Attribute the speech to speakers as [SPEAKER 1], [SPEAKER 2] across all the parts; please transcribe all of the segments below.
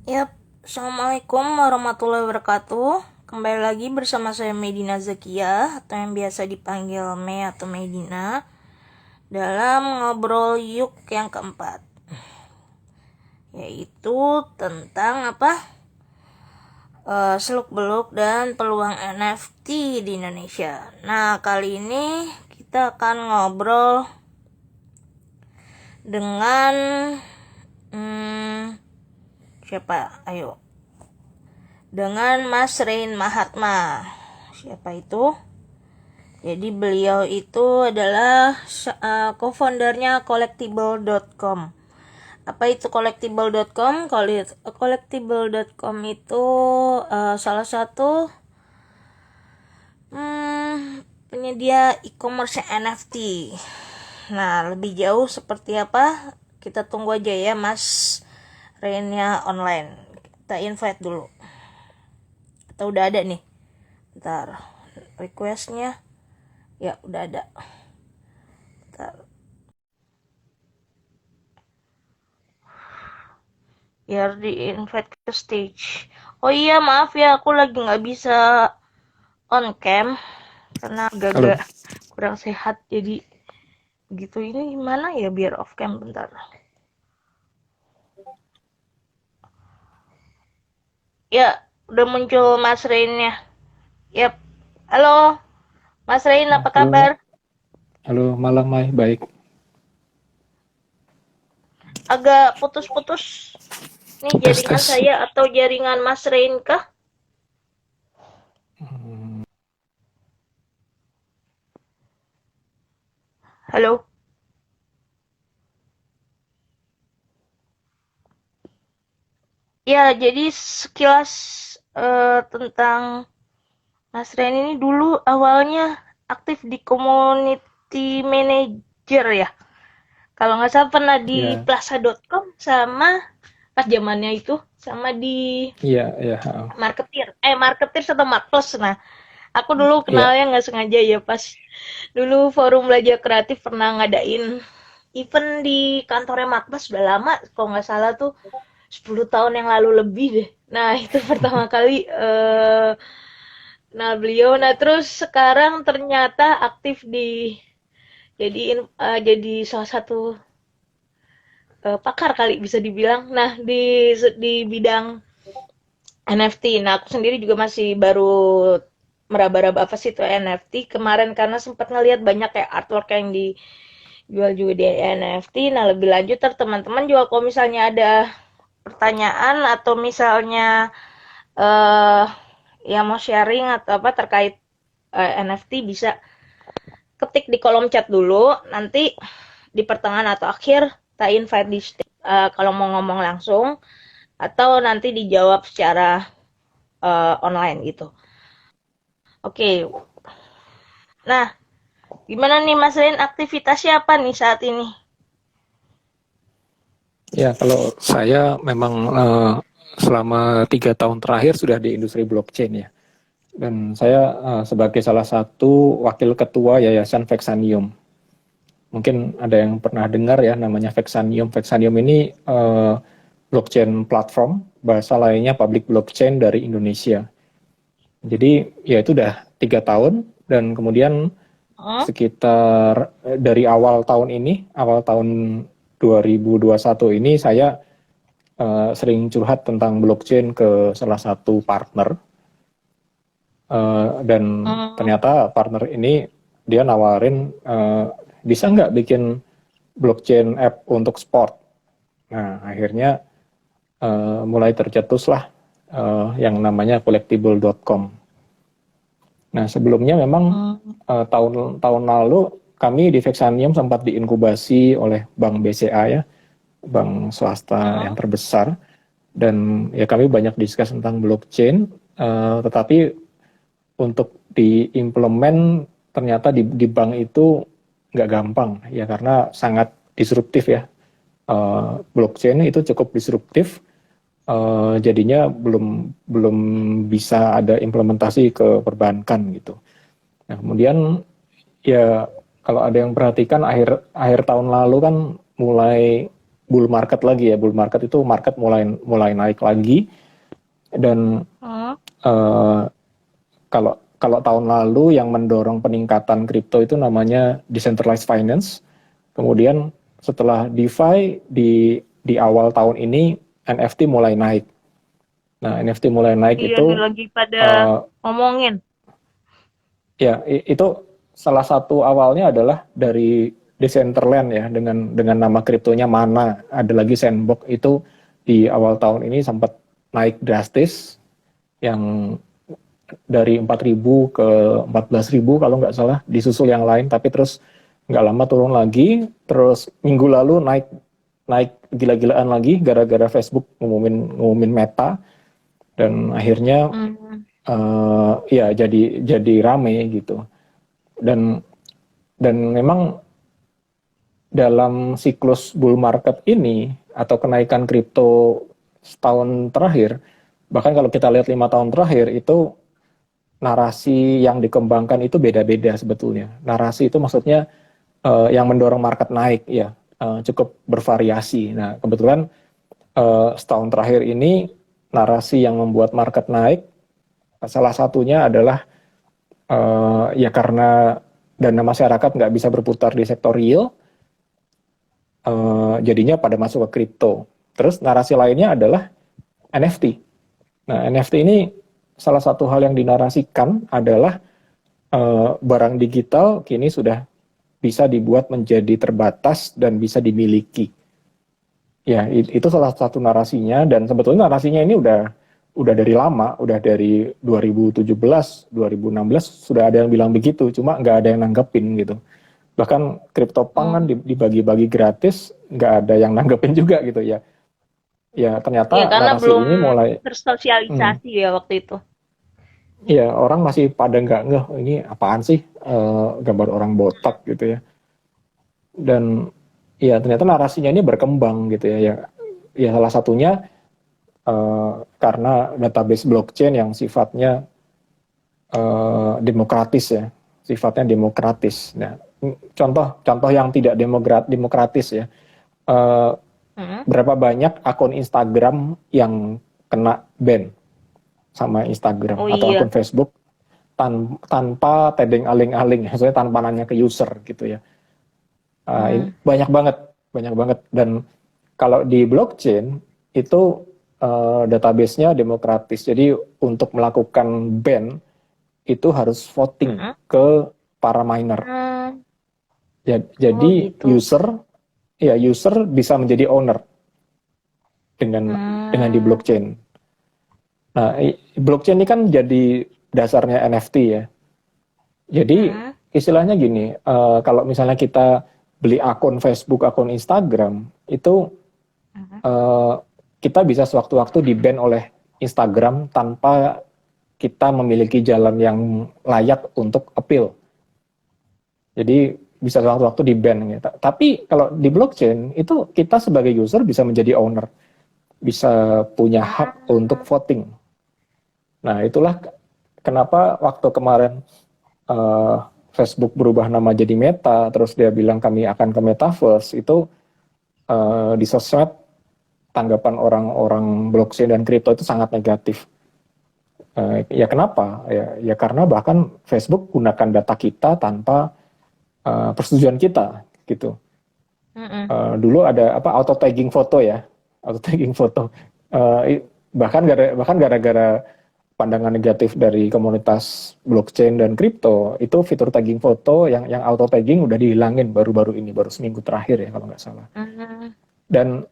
[SPEAKER 1] Yap, Assalamualaikum warahmatullahi wabarakatuh. Kembali lagi bersama saya Medina Zakia atau yang biasa dipanggil Me atau Medina dalam ngobrol yuk yang keempat, yaitu tentang seluk-beluk dan peluang NFT di Indonesia. Nah, kali ini kita akan ngobrol dengan siapa? Ayo. Dengan Mas Rein Mahatma. Siapa itu? Jadi beliau itu adalah co-foundernya collectible.com. Apa itu collectible.com? Collectible.com itu salah satu penyedia e-commerce NFT. Nah, lebih jauh seperti apa? Kita tunggu aja ya Mas Reinnya online. Kita invite dulu. Atau udah ada nih? Bentar. Requestnya. Ya, udah ada. Bentar. Biar di invite ke stage. Oh iya, maaf ya, aku lagi nggak bisa on cam karena agak kurang sehat, jadi gitu. Ini gimana ya biar off cam? Bentar. Ya, udah muncul Mas Rainnya. Yap. Halo, Mas Rain, apa
[SPEAKER 2] Halo,
[SPEAKER 1] kabar?
[SPEAKER 2] halo malam Mai, baik.
[SPEAKER 1] Agak putus-putus. Ini
[SPEAKER 2] Tes
[SPEAKER 1] jaringan
[SPEAKER 2] tes.
[SPEAKER 1] saya atau jaringan Mas Rain kah? Halo. Ya, jadi sekilas tentang Mas Ren ini dulu awalnya aktif di community manager ya. Kalau nggak salah pernah di
[SPEAKER 2] Ya,
[SPEAKER 1] plaza.com sama pas zamannya itu sama di
[SPEAKER 2] iya, iya,
[SPEAKER 1] marketir atau marketplace. Nah, aku dulu
[SPEAKER 2] iya,
[SPEAKER 1] kenalnya nggak sengaja ya pas dulu forum belajar kreatif pernah ngadain event di kantornya Marketplace udah lama kalau nggak salah tuh 10 tahun yang lalu lebih deh. Nah, itu pertama kali nah beliau terus sekarang ternyata aktif di jadi salah satu pakar kali bisa dibilang. Nah, di bidang NFT. Nah, aku sendiri juga masih baru meraba-raba apa sih itu NFT kemarin karena sempat ngelihat banyak kayak artwork yang dijual juga di NFT. Nah, lebih lanjut teman-teman juga kalau misalnya ada pertanyaan atau misalnya eh yang mau sharing atau apa terkait NFT bisa ketik di kolom chat dulu, nanti di pertengahan atau akhir kita invite di kalau mau ngomong langsung atau nanti dijawab secara online gitu. Oke. Nah, gimana nih Mas Rin, aktivitasnya apa nih saat ini?
[SPEAKER 2] ya. Kalau saya memang selama 3 tahun terakhir sudah di industri blockchain ya. Dan saya sebagai salah satu wakil ketua Yayasan Vexanium. Mungkin ada yang pernah dengar ya namanya Vexanium. Vexanium ini blockchain platform, bahasa lainnya public blockchain dari Indonesia. Jadi ya itu udah 3 tahun dan kemudian
[SPEAKER 1] Hmm?
[SPEAKER 2] sekitar dari awal tahun ini, awal tahun 2021 ini saya sering curhat tentang blockchain ke salah satu partner dan
[SPEAKER 1] Hmm.
[SPEAKER 2] ternyata partner ini dia nawarin bisa nggak bikin blockchain app untuk sport. Nah akhirnya mulai tercetuslah yang namanya collectible.com. Nah sebelumnya memang
[SPEAKER 1] Hmm.
[SPEAKER 2] tahun lalu kami di Vexanium sempat diinkubasi oleh Bank BCA ya, bank swasta yang
[SPEAKER 1] Hmm.
[SPEAKER 2] terbesar, dan ya kami banyak diskus tentang blockchain, tetapi untuk diimplement ternyata di bank itu nggak gampang ya karena sangat disruptif ya. Blockchain itu cukup disruptif, jadinya belum belum bisa ada implementasi ke perbankan gitu. Nah kemudian ya kalau ada yang perhatikan akhir tahun lalu kan mulai bull market lagi ya. Bull market itu market mulai naik lagi, dan
[SPEAKER 1] Hmm.
[SPEAKER 2] kalau kalau tahun lalu yang mendorong peningkatan kripto itu namanya decentralized finance. Kemudian setelah DeFi di awal tahun ini NFT mulai naik. Nah, NFT mulai naik
[SPEAKER 1] Iya nih
[SPEAKER 2] itu
[SPEAKER 1] lagi pada
[SPEAKER 2] eh,
[SPEAKER 1] ngomongin.
[SPEAKER 2] ya itu salah satu awalnya adalah dari Decentraland ya, dengan nama kriptonya Mana. Ada lagi Sandbox, itu di awal tahun ini sempat naik drastis, yang dari 4.000 ke 14.000 kalau nggak salah, disusul yang lain, tapi terus nggak lama turun lagi, terus minggu lalu naik naik gila-gilaan lagi gara-gara Facebook ngumumin Meta, dan akhirnya
[SPEAKER 1] Hmm.
[SPEAKER 2] ya jadi rame gitu. Dan dan memang dalam siklus bull market ini atau kenaikan kripto setahun terakhir, bahkan kalau kita lihat 5 tahun terakhir, itu narasi yang dikembangkan itu beda-beda sebetulnya. Narasi itu maksudnya yang mendorong market naik ya, cukup bervariasi. Nah, kebetulan setahun terakhir ini narasi yang membuat market naik salah satunya adalah ya karena dana masyarakat nggak bisa berputar di sektor real, jadinya pada masuk ke kripto. Terus narasi lainnya adalah NFT. Nah, NFT ini salah satu hal yang dinarasikan adalah barang digital kini sudah bisa dibuat menjadi terbatas dan bisa dimiliki. Ya, itu salah satu narasinya, dan sebetulnya narasinya ini udah dari lama, udah dari 2017, 2016 sudah ada yang bilang begitu, cuma nggak ada yang nanggepin gitu. Bahkan CryptoPunk kan
[SPEAKER 1] Hmm.
[SPEAKER 2] dibagi-bagi gratis, nggak ada yang nanggepin juga gitu ya. Ya
[SPEAKER 1] Iya
[SPEAKER 2] ternyata
[SPEAKER 1] karena
[SPEAKER 2] narasi
[SPEAKER 1] belum
[SPEAKER 2] ini mulai, hmm,
[SPEAKER 1] tersosialisasi ya waktu itu.
[SPEAKER 2] ya orang masih pada nggak ngeh ini apaan sih, gambar orang botak gitu ya. Dan ya ternyata narasinya ini berkembang gitu ya. Ya salah satunya karena database blockchain yang sifatnya demokratis ya, sifatnya demokratis. Nah, contoh yang tidak demokratis ya. Eh,
[SPEAKER 1] Hmm.
[SPEAKER 2] Berapa banyak akun Instagram yang kena ban sama Instagram,
[SPEAKER 1] Oh
[SPEAKER 2] atau akun
[SPEAKER 1] iya.
[SPEAKER 2] Facebook tanpa tedeng aling-aling, maksudnya tanpa nanya ke user gitu ya.
[SPEAKER 1] Hmm.
[SPEAKER 2] Banyak banget, banyak banget. Dan kalau di blockchain itu database-nya demokratis. Jadi untuk melakukan ban itu harus voting
[SPEAKER 1] Hmm.
[SPEAKER 2] ke para miner.
[SPEAKER 1] Hmm. Oh
[SPEAKER 2] Jadi
[SPEAKER 1] gitu.
[SPEAKER 2] user bisa menjadi owner dengan di
[SPEAKER 1] Hmm.
[SPEAKER 2] blockchain. Nah, blockchain ini kan jadi dasarnya NFT ya. Jadi
[SPEAKER 1] Hmm.
[SPEAKER 2] istilahnya gini, kalau misalnya kita beli akun Facebook, akun Instagram, itu
[SPEAKER 1] Hmm.
[SPEAKER 2] eh, kita bisa sewaktu-waktu di-ban oleh Instagram tanpa kita memiliki jalan yang layak untuk appeal. Jadi bisa sewaktu-waktu di-ban gitu. Tapi kalau di blockchain itu kita sebagai user bisa menjadi owner, bisa punya hak untuk voting. Nah, itulah kenapa waktu kemarin eh, Facebook berubah nama jadi Meta, terus dia bilang kami akan ke Metaverse, itu di sosmed tanggapan orang-orang blockchain dan kripto itu sangat negatif. Ya kenapa? Ya karena bahkan Facebook gunakan data kita tanpa persetujuan kita, gitu.
[SPEAKER 1] Hmm.
[SPEAKER 2] Dulu ada apa, auto tagging foto ya, auto tagging foto. Bahkan gara-gara pandangan negatif dari komunitas blockchain dan kripto, itu fitur tagging foto yang auto tagging udah dihilangin baru-baru ini, baru seminggu terakhir ya kalau nggak salah.
[SPEAKER 1] Hmm.
[SPEAKER 2] Dan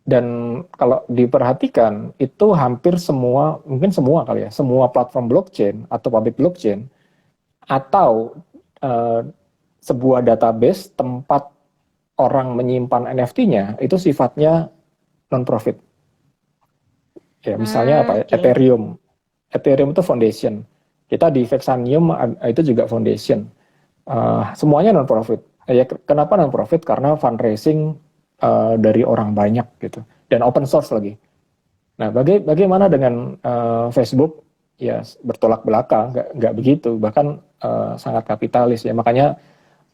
[SPEAKER 2] dan kalau diperhatikan itu hampir semua, mungkin semua kali ya, semua platform blockchain atau public blockchain atau eh, sebuah database tempat orang menyimpan NFT-nya itu sifatnya non-profit. Ya, misalnya apa ya?
[SPEAKER 1] Oke.
[SPEAKER 2] Ethereum. Ethereum itu foundation. Kita di Vexanium itu juga foundation. Semuanya non-profit. Ya, kenapa non-profit? Karena fundraising dari orang banyak gitu. Dan open source lagi. Nah, bagaimana dengan Facebook? Ya, bertolak belakang, nggak begitu. Bahkan sangat kapitalis ya. Makanya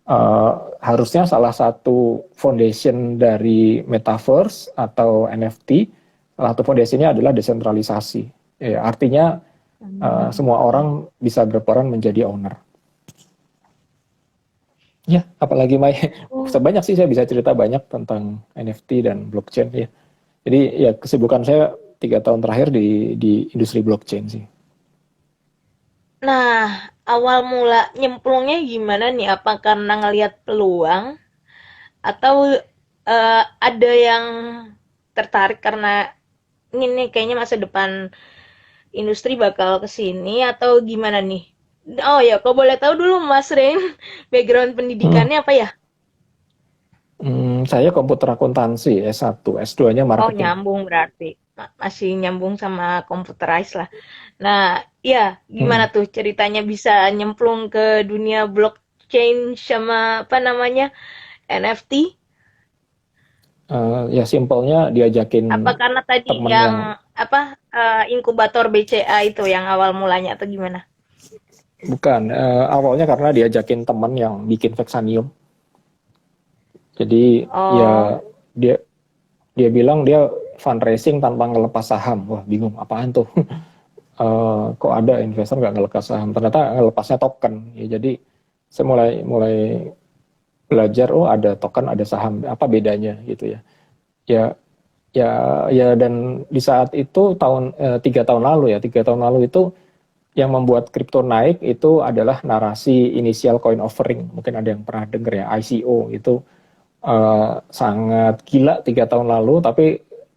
[SPEAKER 2] Eh, harusnya salah satu foundation dari metaverse atau NFT, salah satu foundationnya adalah desentralisasi. Ya, artinya semua
[SPEAKER 1] Oke.
[SPEAKER 2] orang bisa berperan menjadi owner. Ya, apalagi Mai,
[SPEAKER 1] Oh.
[SPEAKER 2] sebanyak sih saya bisa cerita banyak tentang NFT dan blockchain ya. Jadi ya kesibukan saya 3 tahun terakhir di industri blockchain sih.
[SPEAKER 1] Nah, awal mula nyemplungnya gimana nih? Apa karena ngelihat peluang atau ada yang tertarik karena ini nih kayaknya masa depan industri bakal ke sini atau gimana nih? Oh ya, kau boleh tahu dulu Mas Rain, background
[SPEAKER 2] Hmm,
[SPEAKER 1] pendidikannya apa ya?
[SPEAKER 2] saya komputer akuntansi S1, S2-nya
[SPEAKER 1] Oh,
[SPEAKER 2] marketing.
[SPEAKER 1] nyambung berarti. Masih nyambung sama computerized lah. Nah, iya, gimana
[SPEAKER 2] Hmm.
[SPEAKER 1] tuh ceritanya bisa nyemplung ke dunia blockchain sama apa namanya NFT?
[SPEAKER 2] Ya simpelnya diajakin
[SPEAKER 1] Apa karena tadi
[SPEAKER 2] temen
[SPEAKER 1] yang
[SPEAKER 2] yang
[SPEAKER 1] apa inkubator BCA itu yang awal mulanya atau gimana?
[SPEAKER 2] bukan, awalnya karena diajakin temen yang bikin Vexanium. Jadi
[SPEAKER 1] Oh,
[SPEAKER 2] ya dia dia bilang dia fundraising tanpa ngelepas saham. Wah bingung apaan tuh? Kok ada investor nggak ngelepas saham? Ternyata ngelepasnya token. Ya, jadi saya mulai mulai belajar. Oh ada token, ada saham. Apa bedanya gitu ya? Ya ya ya dan di saat itu 3 tahun lalu ya 3 tahun lalu itu yang membuat kripto naik itu adalah narasi initial coin offering. Mungkin ada yang pernah dengar ya ICO itu sangat gila 3 tahun lalu, tapi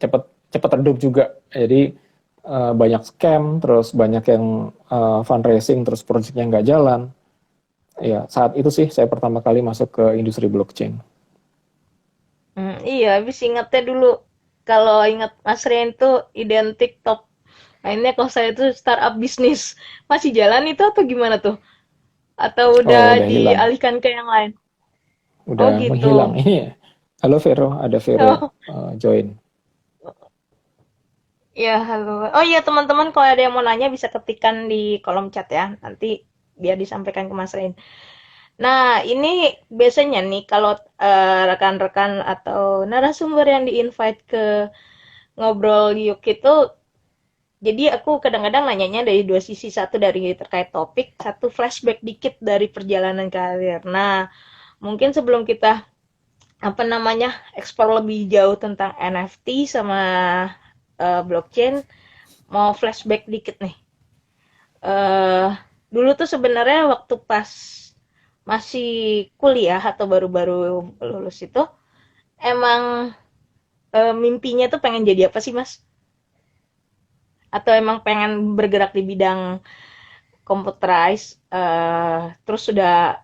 [SPEAKER 2] cepat cepat redup juga. Jadi banyak scam, terus banyak yang fundraising, terus proyeknya nggak jalan. Ya saat itu sih saya pertama kali masuk ke industri blockchain.
[SPEAKER 1] iya, habis ingatnya dulu kalau ingat Mas Rian tuh identik top. Akhirnya kalau saya tuh startup bisnis masih jalan itu atau gimana tuh? Atau udah
[SPEAKER 2] Oh udah hilang,
[SPEAKER 1] dialihkan ke yang lain? Oh
[SPEAKER 2] udah
[SPEAKER 1] gitu.
[SPEAKER 2] menghilang. Ini halo Vero, ada Vero
[SPEAKER 1] Oh,
[SPEAKER 2] join.
[SPEAKER 1] ya halo. Oh iya teman-teman kalau ada yang mau nanya bisa ketikan di kolom chat ya. Nanti biar disampaikan ke Mas Rian. Nah, ini biasanya nih kalau rekan-rekan atau narasumber yang di-invite ke ngobrol yuk itu, jadi aku kadang-kadang nanyanya dari dua sisi, satu dari terkait topik, satu flashback dikit dari perjalanan karir. Nah, mungkin sebelum kita apa namanya eksplor lebih jauh tentang NFT sama blockchain, mau flashback dikit nih. eh Dulu tuh sebenarnya waktu pas masih kuliah atau baru-baru lulus itu emang mimpinya tuh pengen jadi apa sih Mas? Atau emang pengen bergerak di bidang computerized terus udah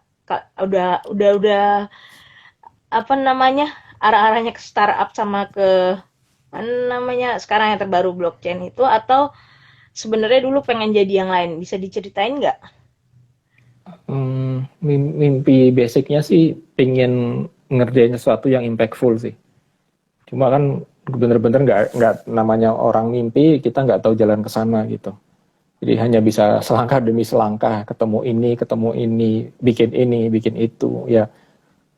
[SPEAKER 1] apa namanya arah-arahnya ke startup sama ke mana namanya sekarang yang terbaru blockchain itu atau sebenarnya dulu pengen jadi yang lain bisa diceritain nggak?
[SPEAKER 2] Mimpi basicnya sih pingin ngerjain sesuatu yang impactful sih. Cuma kan bener-bener nggak namanya orang mimpi kita nggak tahu jalan ke sana gitu. Jadi hanya bisa selangkah demi selangkah ketemu ini, bikin itu. Ya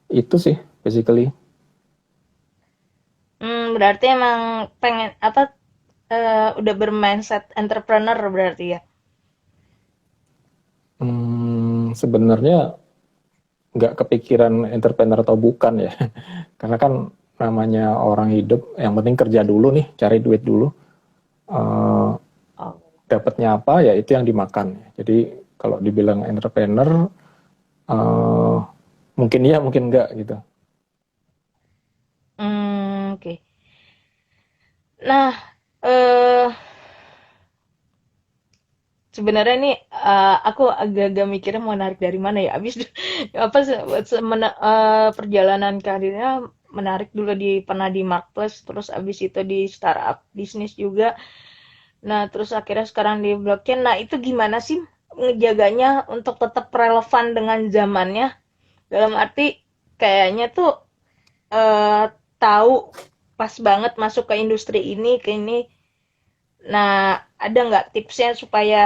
[SPEAKER 2] itu sih basically.
[SPEAKER 1] Berarti emang pengen apa udah bermindset entrepreneur berarti ya.
[SPEAKER 2] Sebenarnya nggak kepikiran entrepreneur atau bukan ya. Karena kan namanya orang hidup yang penting kerja dulu nih, cari duit dulu. Eh,
[SPEAKER 1] Oh.
[SPEAKER 2] Dapatnya apa ya itu yang dimakan. Jadi kalau dibilang entrepreneur eh, mungkin iya mungkin enggak gitu.
[SPEAKER 1] Oke. Okay. Nah, eh sebenarnya nih aku agak-agak mikirnya mau narik dari mana ya. Abis apa perjalanan karirnya menarik dulu pernah di marketplace, terus abis itu di startup bisnis juga. Nah, terus akhirnya sekarang di blockchain. Nah, itu gimana sih ngejaganya untuk tetap relevan dengan zamannya? Dalam arti kayaknya tuh eh, tahu pas banget masuk ke industri ini ke ini. Nah, ada nggak tipsnya supaya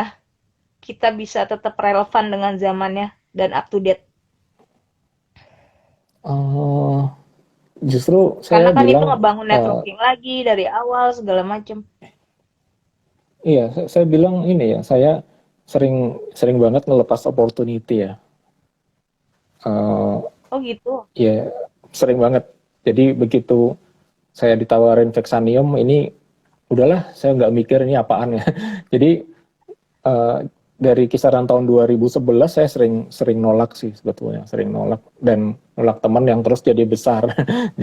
[SPEAKER 1] kita bisa tetap relevan dengan zamannya dan up to date?
[SPEAKER 2] Eh, Justru
[SPEAKER 1] Karena
[SPEAKER 2] saya
[SPEAKER 1] kan itu
[SPEAKER 2] bilang,
[SPEAKER 1] ngebangun networking lagi dari awal segala macem.
[SPEAKER 2] iya, saya bilang ini ya, saya sering sering banget ngelepas opportunity ya. Eh,
[SPEAKER 1] Oh gitu.
[SPEAKER 2] ya, sering banget. Jadi begitu saya ditawarin Vexanium ini, udahlah, saya nggak mikir ini apaan ya. Jadi eh, dari kisaran tahun 2011 saya sering sering nolak sih sebetulnya, sering nolak dan nolak teman yang terus jadi besar,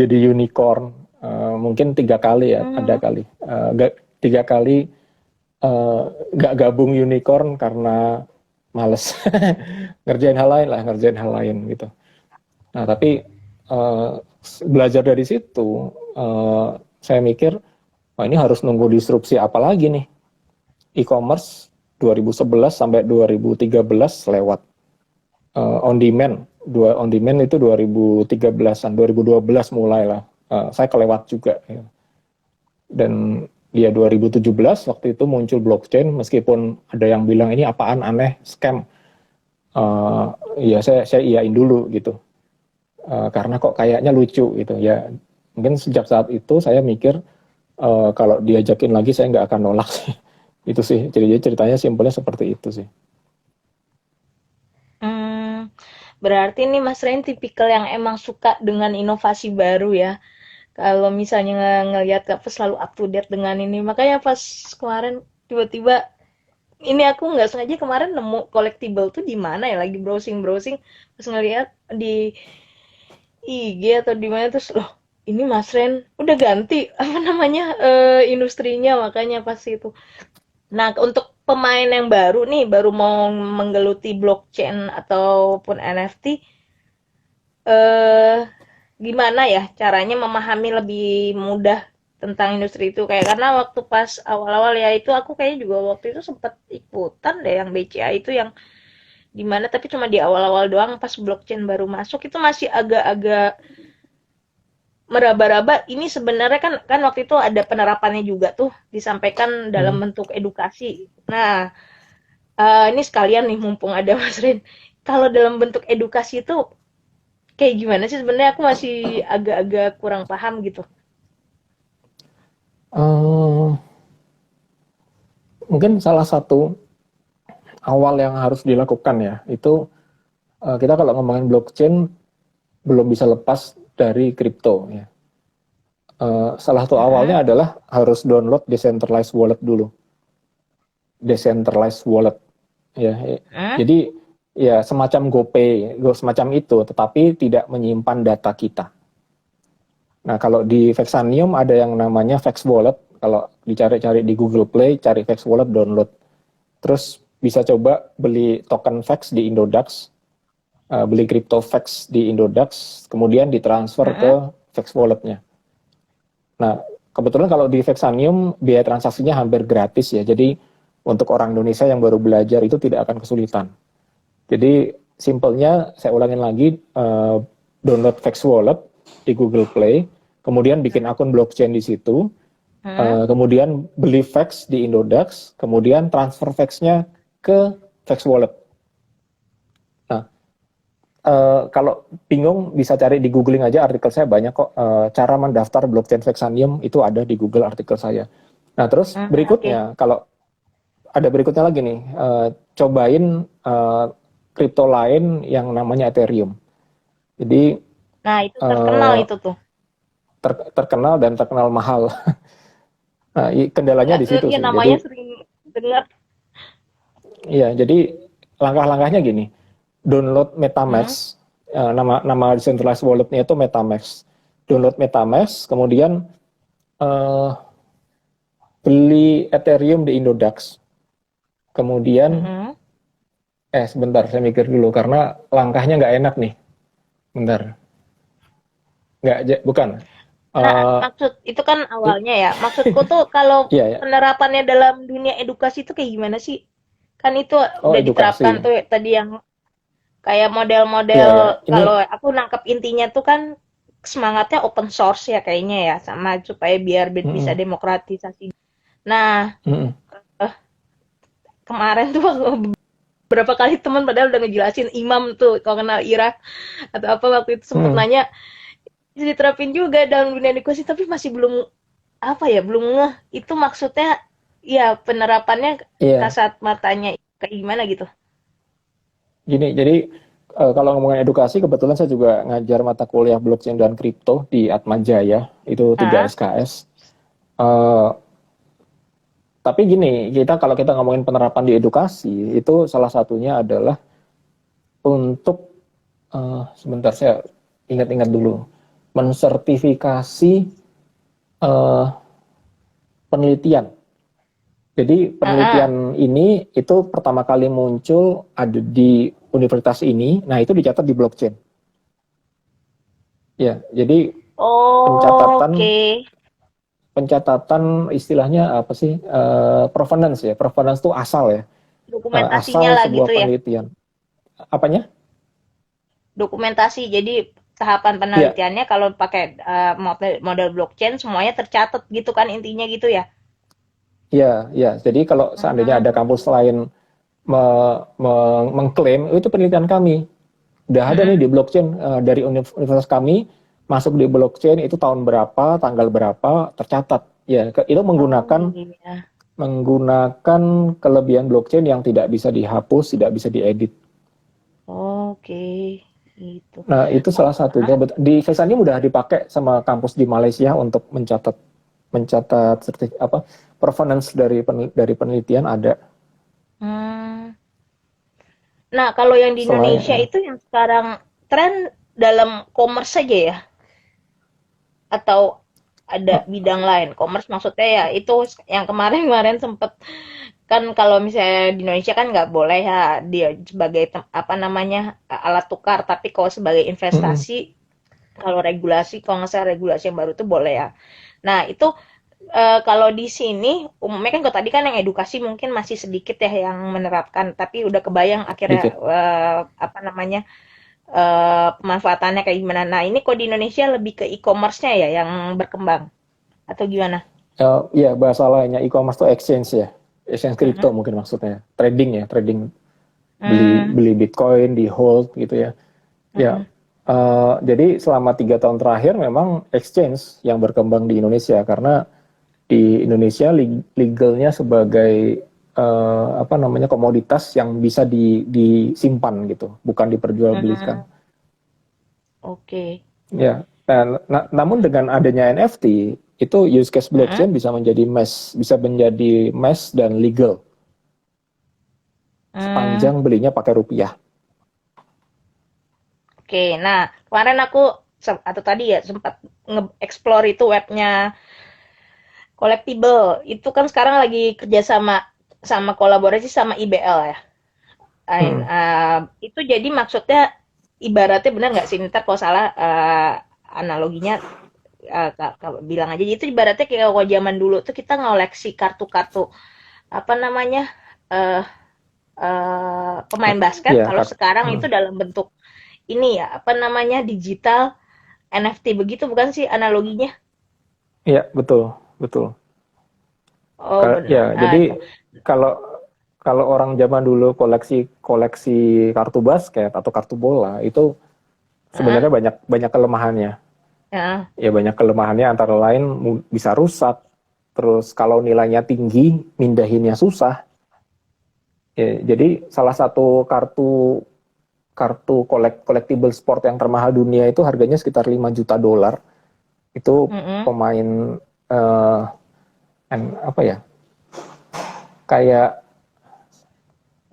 [SPEAKER 2] jadi unicorn. Mungkin 3 kali ya, ada
[SPEAKER 1] Hmm.
[SPEAKER 2] kali. 3 kali eh, nggak gabung unicorn karena males ngerjain hal lain lah, ngerjain hal lain gitu. Nah tapi eh, belajar dari situ, saya mikir, wah ini harus nunggu disrupsi apa lagi nih? E-commerce 2011 sampai 2013 lewat. On demand, on demand itu 2013-an, 2012 mulai lah. Saya kelewat juga. Ya. Dan dia 2017 waktu itu muncul blockchain, meskipun ada yang bilang ini apaan, aneh, scam. Ya saya iyain dulu gitu. Karena kok kayaknya lucu gitu ya. Mungkin sejak saat itu saya mikir, kalau diajakin lagi saya nggak akan nolak sih. Itu sih, jadi ceritanya simpelnya seperti itu sih.
[SPEAKER 1] Hmm. Berarti nih Mas Ren tipikal yang emang suka dengan inovasi baru ya. Kalau misalnya ngelihat apa selalu up to date dengan ini. Makanya pas kemarin tiba-tiba ini aku nggak sengaja kemarin nemu collectible tuh di mana ya lagi browsing-browsing pas ngelihat di IG atau di mana terus loh ini Mas Ren udah ganti apa namanya industrinya makanya pas itu. Nah, untuk pemain yang baru nih, baru mau menggeluti blockchain ataupun NFT, eh gimana ya caranya memahami lebih mudah tentang industri itu kayak karena waktu pas awal-awal ya itu aku kayaknya juga waktu itu sempat ikutan deh yang BCA itu yang dimana tapi cuma di awal-awal doang pas blockchain baru masuk itu masih agak-agak meraba-raba ini sebenarnya kan waktu itu ada penerapannya juga tuh disampaikan dalam
[SPEAKER 2] Hmm.
[SPEAKER 1] bentuk edukasi. Nah, ini sekalian nih mumpung ada Mas Rin. Kalau dalam bentuk edukasi itu kayak gimana sih sebenarnya aku masih agak-agak kurang paham gitu.
[SPEAKER 2] Eh, Mungkin salah satu awal yang harus dilakukan ya, itu kita kalau ngomongin blockchain belum bisa lepas dari kripto ya. Salah satu
[SPEAKER 1] Mm-mm.
[SPEAKER 2] awalnya adalah harus download decentralized wallet dulu. Decentralized wallet ya.
[SPEAKER 1] Hmm?
[SPEAKER 2] Jadi ya semacam GoPay, semacam itu, tetapi tidak menyimpan data kita. Nah, kalau di Vexanium ada yang namanya Vex Wallet. Kalau dicari-cari di Google Play, cari Vex Wallet, download. Terus bisa coba beli token Vex di Indodax, beli crypto Vex di Indodax, kemudian ditransfer ke
[SPEAKER 1] Mm-mm.
[SPEAKER 2] Vex Wallet-nya. Nah, kebetulan kalau di Vexanium biaya transaksinya hampir gratis ya. Jadi untuk orang Indonesia yang baru belajar itu tidak akan kesulitan. Jadi simpelnya saya ulangin lagi, download Vex Wallet di Google Play, kemudian bikin akun blockchain di situ,
[SPEAKER 1] Hmm?
[SPEAKER 2] kemudian beli Vex di Indodax, kemudian transfer Vex-nya ke Vex Wallet. Nah, kalau bingung bisa cari di googling aja, artikel saya banyak kok, cara mendaftar blockchain Vexanium itu ada di Google artikel saya. Nah terus
[SPEAKER 1] Hmm, oke.
[SPEAKER 2] berikutnya, kalau ada berikutnya lagi nih, cobain kripto lain yang namanya Ethereum. Jadi
[SPEAKER 1] Nah, itu terkenal
[SPEAKER 2] eh,
[SPEAKER 1] itu tuh.
[SPEAKER 2] terkenal dan terkenal mahal. Nah, kendalanya di situ
[SPEAKER 1] Ya
[SPEAKER 2] sih. Jadi
[SPEAKER 1] namanya sering dengar.
[SPEAKER 2] ya, jadi langkah-langkahnya gini, download
[SPEAKER 1] Hmm?
[SPEAKER 2] MetaMask, nama decentralized walletnya itu MetaMask. Download MetaMask, kemudian eh, beli Ethereum di Indodax. Kemudian,
[SPEAKER 1] Mm-mm.
[SPEAKER 2] sebentar, saya mikir dulu karena langkahnya nggak enak nih. Bentar, nggak, bukan.
[SPEAKER 1] Nah,
[SPEAKER 2] Eh,
[SPEAKER 1] maksud itu kan awalnya ya. Maksudku tuh kalau
[SPEAKER 2] iya ya.
[SPEAKER 1] penerapannya dalam dunia edukasi itu kayak gimana sih? Kan itu
[SPEAKER 2] Oh,
[SPEAKER 1] udah diterapkan
[SPEAKER 2] edukasi.
[SPEAKER 1] tuh tadi yang kayak
[SPEAKER 2] Iya
[SPEAKER 1] model-model
[SPEAKER 2] ya. Ini,
[SPEAKER 1] kalau aku nangkep intinya tuh kan semangatnya open source ya kayaknya ya sama supaya biar bisa
[SPEAKER 2] mm-mm,
[SPEAKER 1] demokratisasi. Nah,
[SPEAKER 2] mm-mm.
[SPEAKER 1] kemarin tuh berapa kali teman padahal udah ngejelasin Imam tuh kalau kenal Ira atau apa waktu itu sempet
[SPEAKER 2] Hmm,
[SPEAKER 1] nanya bisa diterapin juga dalam dunia negosiasi tapi masih belum apa ya belum ngeh itu maksudnya ya penerapannya
[SPEAKER 2] iya,
[SPEAKER 1] kasat matanya kayak gimana gitu.
[SPEAKER 2] gini. Jadi kalau ngomongin edukasi, kebetulan saya juga ngajar mata kuliah blockchain dan kripto di Atmajaya, itu 3
[SPEAKER 1] Ah,
[SPEAKER 2] SKS. Eh, tapi gini, kalau kita ngomongin penerapan di edukasi, itu salah satunya adalah untuk sebentar saya ingat-ingat dulu, mensertifikasi eh, penelitian. Jadi
[SPEAKER 1] ah, ah.
[SPEAKER 2] penelitian ini itu pertama kali muncul ada di universitas ini, nah itu dicatat di blockchain. Ya, jadi
[SPEAKER 1] Oh,
[SPEAKER 2] pencatatan
[SPEAKER 1] oke.
[SPEAKER 2] pencatatan istilahnya apa sih? Provenance ya. Provenance itu asal ya.
[SPEAKER 1] Dokumentasinya
[SPEAKER 2] Asal
[SPEAKER 1] lah
[SPEAKER 2] sebuah
[SPEAKER 1] gitu ya.
[SPEAKER 2] penelitian. Apanya?
[SPEAKER 1] Dokumentasi. Jadi tahapan
[SPEAKER 2] Ya,
[SPEAKER 1] penelitiannya kalau pakai model blockchain semuanya tercatat gitu kan intinya gitu ya.
[SPEAKER 2] ya, ya. Jadi kalau seandainya ada
[SPEAKER 1] Hmm.
[SPEAKER 2] kampus lain mengklaim itu penelitian kami, udah ada nih
[SPEAKER 1] Mm-mm.
[SPEAKER 2] di blockchain dari universitas kami masuk di blockchain itu tahun berapa, tanggal berapa tercatat. Ya, itu
[SPEAKER 1] Oh
[SPEAKER 2] menggunakan
[SPEAKER 1] iya.
[SPEAKER 2] menggunakan kelebihan blockchain yang tidak bisa dihapus, tidak bisa diedit.
[SPEAKER 1] Oke, gitu.
[SPEAKER 2] Nah, itu salah
[SPEAKER 1] Hah?
[SPEAKER 2] satunya. Di Vesanium udah dipakai sama kampus di Malaysia untuk mencatat mencatat apa performance dari penelitian ada.
[SPEAKER 1] Hmm. Nah, kalau yang di
[SPEAKER 2] Selain
[SPEAKER 1] Indonesia itu yang sekarang tren dalam commerce saja ya? Atau ada
[SPEAKER 2] eh,
[SPEAKER 1] bidang lain? Commerce maksudnya ya itu yang kemarin-kemarin sempet kan kalau misalnya di Indonesia kan nggak boleh ya dia sebagai apa namanya alat tukar, tapi kalau sebagai
[SPEAKER 2] mm,
[SPEAKER 1] investasi kalau regulasi kalau nggak salah regulasi yang baru tuh boleh ya. Nah itu kalau di sini umumnya kan kalau tadi kan yang edukasi mungkin masih sedikit ya yang menerapkan, tapi udah kebayang akhirnya
[SPEAKER 2] dikit.
[SPEAKER 1] apa namanya pemanfaatannya kayak gimana. Nah ini kok di Indonesia lebih ke e-commerce-nya ya yang berkembang atau gimana?
[SPEAKER 2] Iya, bahasa lainnya e-commerce itu exchange ya. Exchange crypto
[SPEAKER 1] Mm-mm.
[SPEAKER 2] mungkin maksudnya. Trading ya, trading beli
[SPEAKER 1] Hmm,
[SPEAKER 2] beli Bitcoin, di hold gitu ya. Ya,
[SPEAKER 1] mm-mm.
[SPEAKER 2] jadi selama 3 tahun terakhir memang exchange yang berkembang di Indonesia karena di Indonesia legalnya sebagai apa namanya komoditas yang bisa disimpan gitu, bukan diperjualbelikan.
[SPEAKER 1] Hmm, oke.
[SPEAKER 2] Ya, namun dengan adanya NFT itu use case
[SPEAKER 1] Mm-mm.
[SPEAKER 2] blockchain bisa menjadi mass dan legal
[SPEAKER 1] Hmm,
[SPEAKER 2] sepanjang belinya pakai rupiah.
[SPEAKER 1] oke. Nah, kemarin aku atau tadi ya sempat nge-explore itu webnya Collectible. Itu kan sekarang lagi kerja sama sama kolaborasi sama IBL ya.
[SPEAKER 2] Hmm,
[SPEAKER 1] Itu jadi maksudnya ibaratnya benar nggak sih? Ntar kalau salah analoginya bilang aja. Itu ibaratnya kayak kalau zaman dulu tuh kita ngoleksi kartu-kartu apa namanya eh pemain basket.
[SPEAKER 2] ya,
[SPEAKER 1] Kalau sekarang
[SPEAKER 2] hmm,
[SPEAKER 1] itu dalam bentuk ini ya apa namanya digital NFT begitu bukan sih analoginya?
[SPEAKER 2] ya betul, betul.
[SPEAKER 1] Oh
[SPEAKER 2] Ya,
[SPEAKER 1] benar.
[SPEAKER 2] jadi kalau kalau orang zaman dulu koleksi koleksi kartu basket atau kartu bola itu
[SPEAKER 1] Heeh,
[SPEAKER 2] sebenarnya banyak banyak kelemahannya.
[SPEAKER 1] heeh.
[SPEAKER 2] Ya banyak kelemahannya antara lain bisa rusak. Terus kalau nilainya tinggi, mindahinnya susah. Ya, jadi salah satu kartu kartu collectible sport yang termahal dunia itu harganya sekitar 5 juta dolar. Itu
[SPEAKER 1] Mhm,
[SPEAKER 2] pemain eh, apa ya? Kayak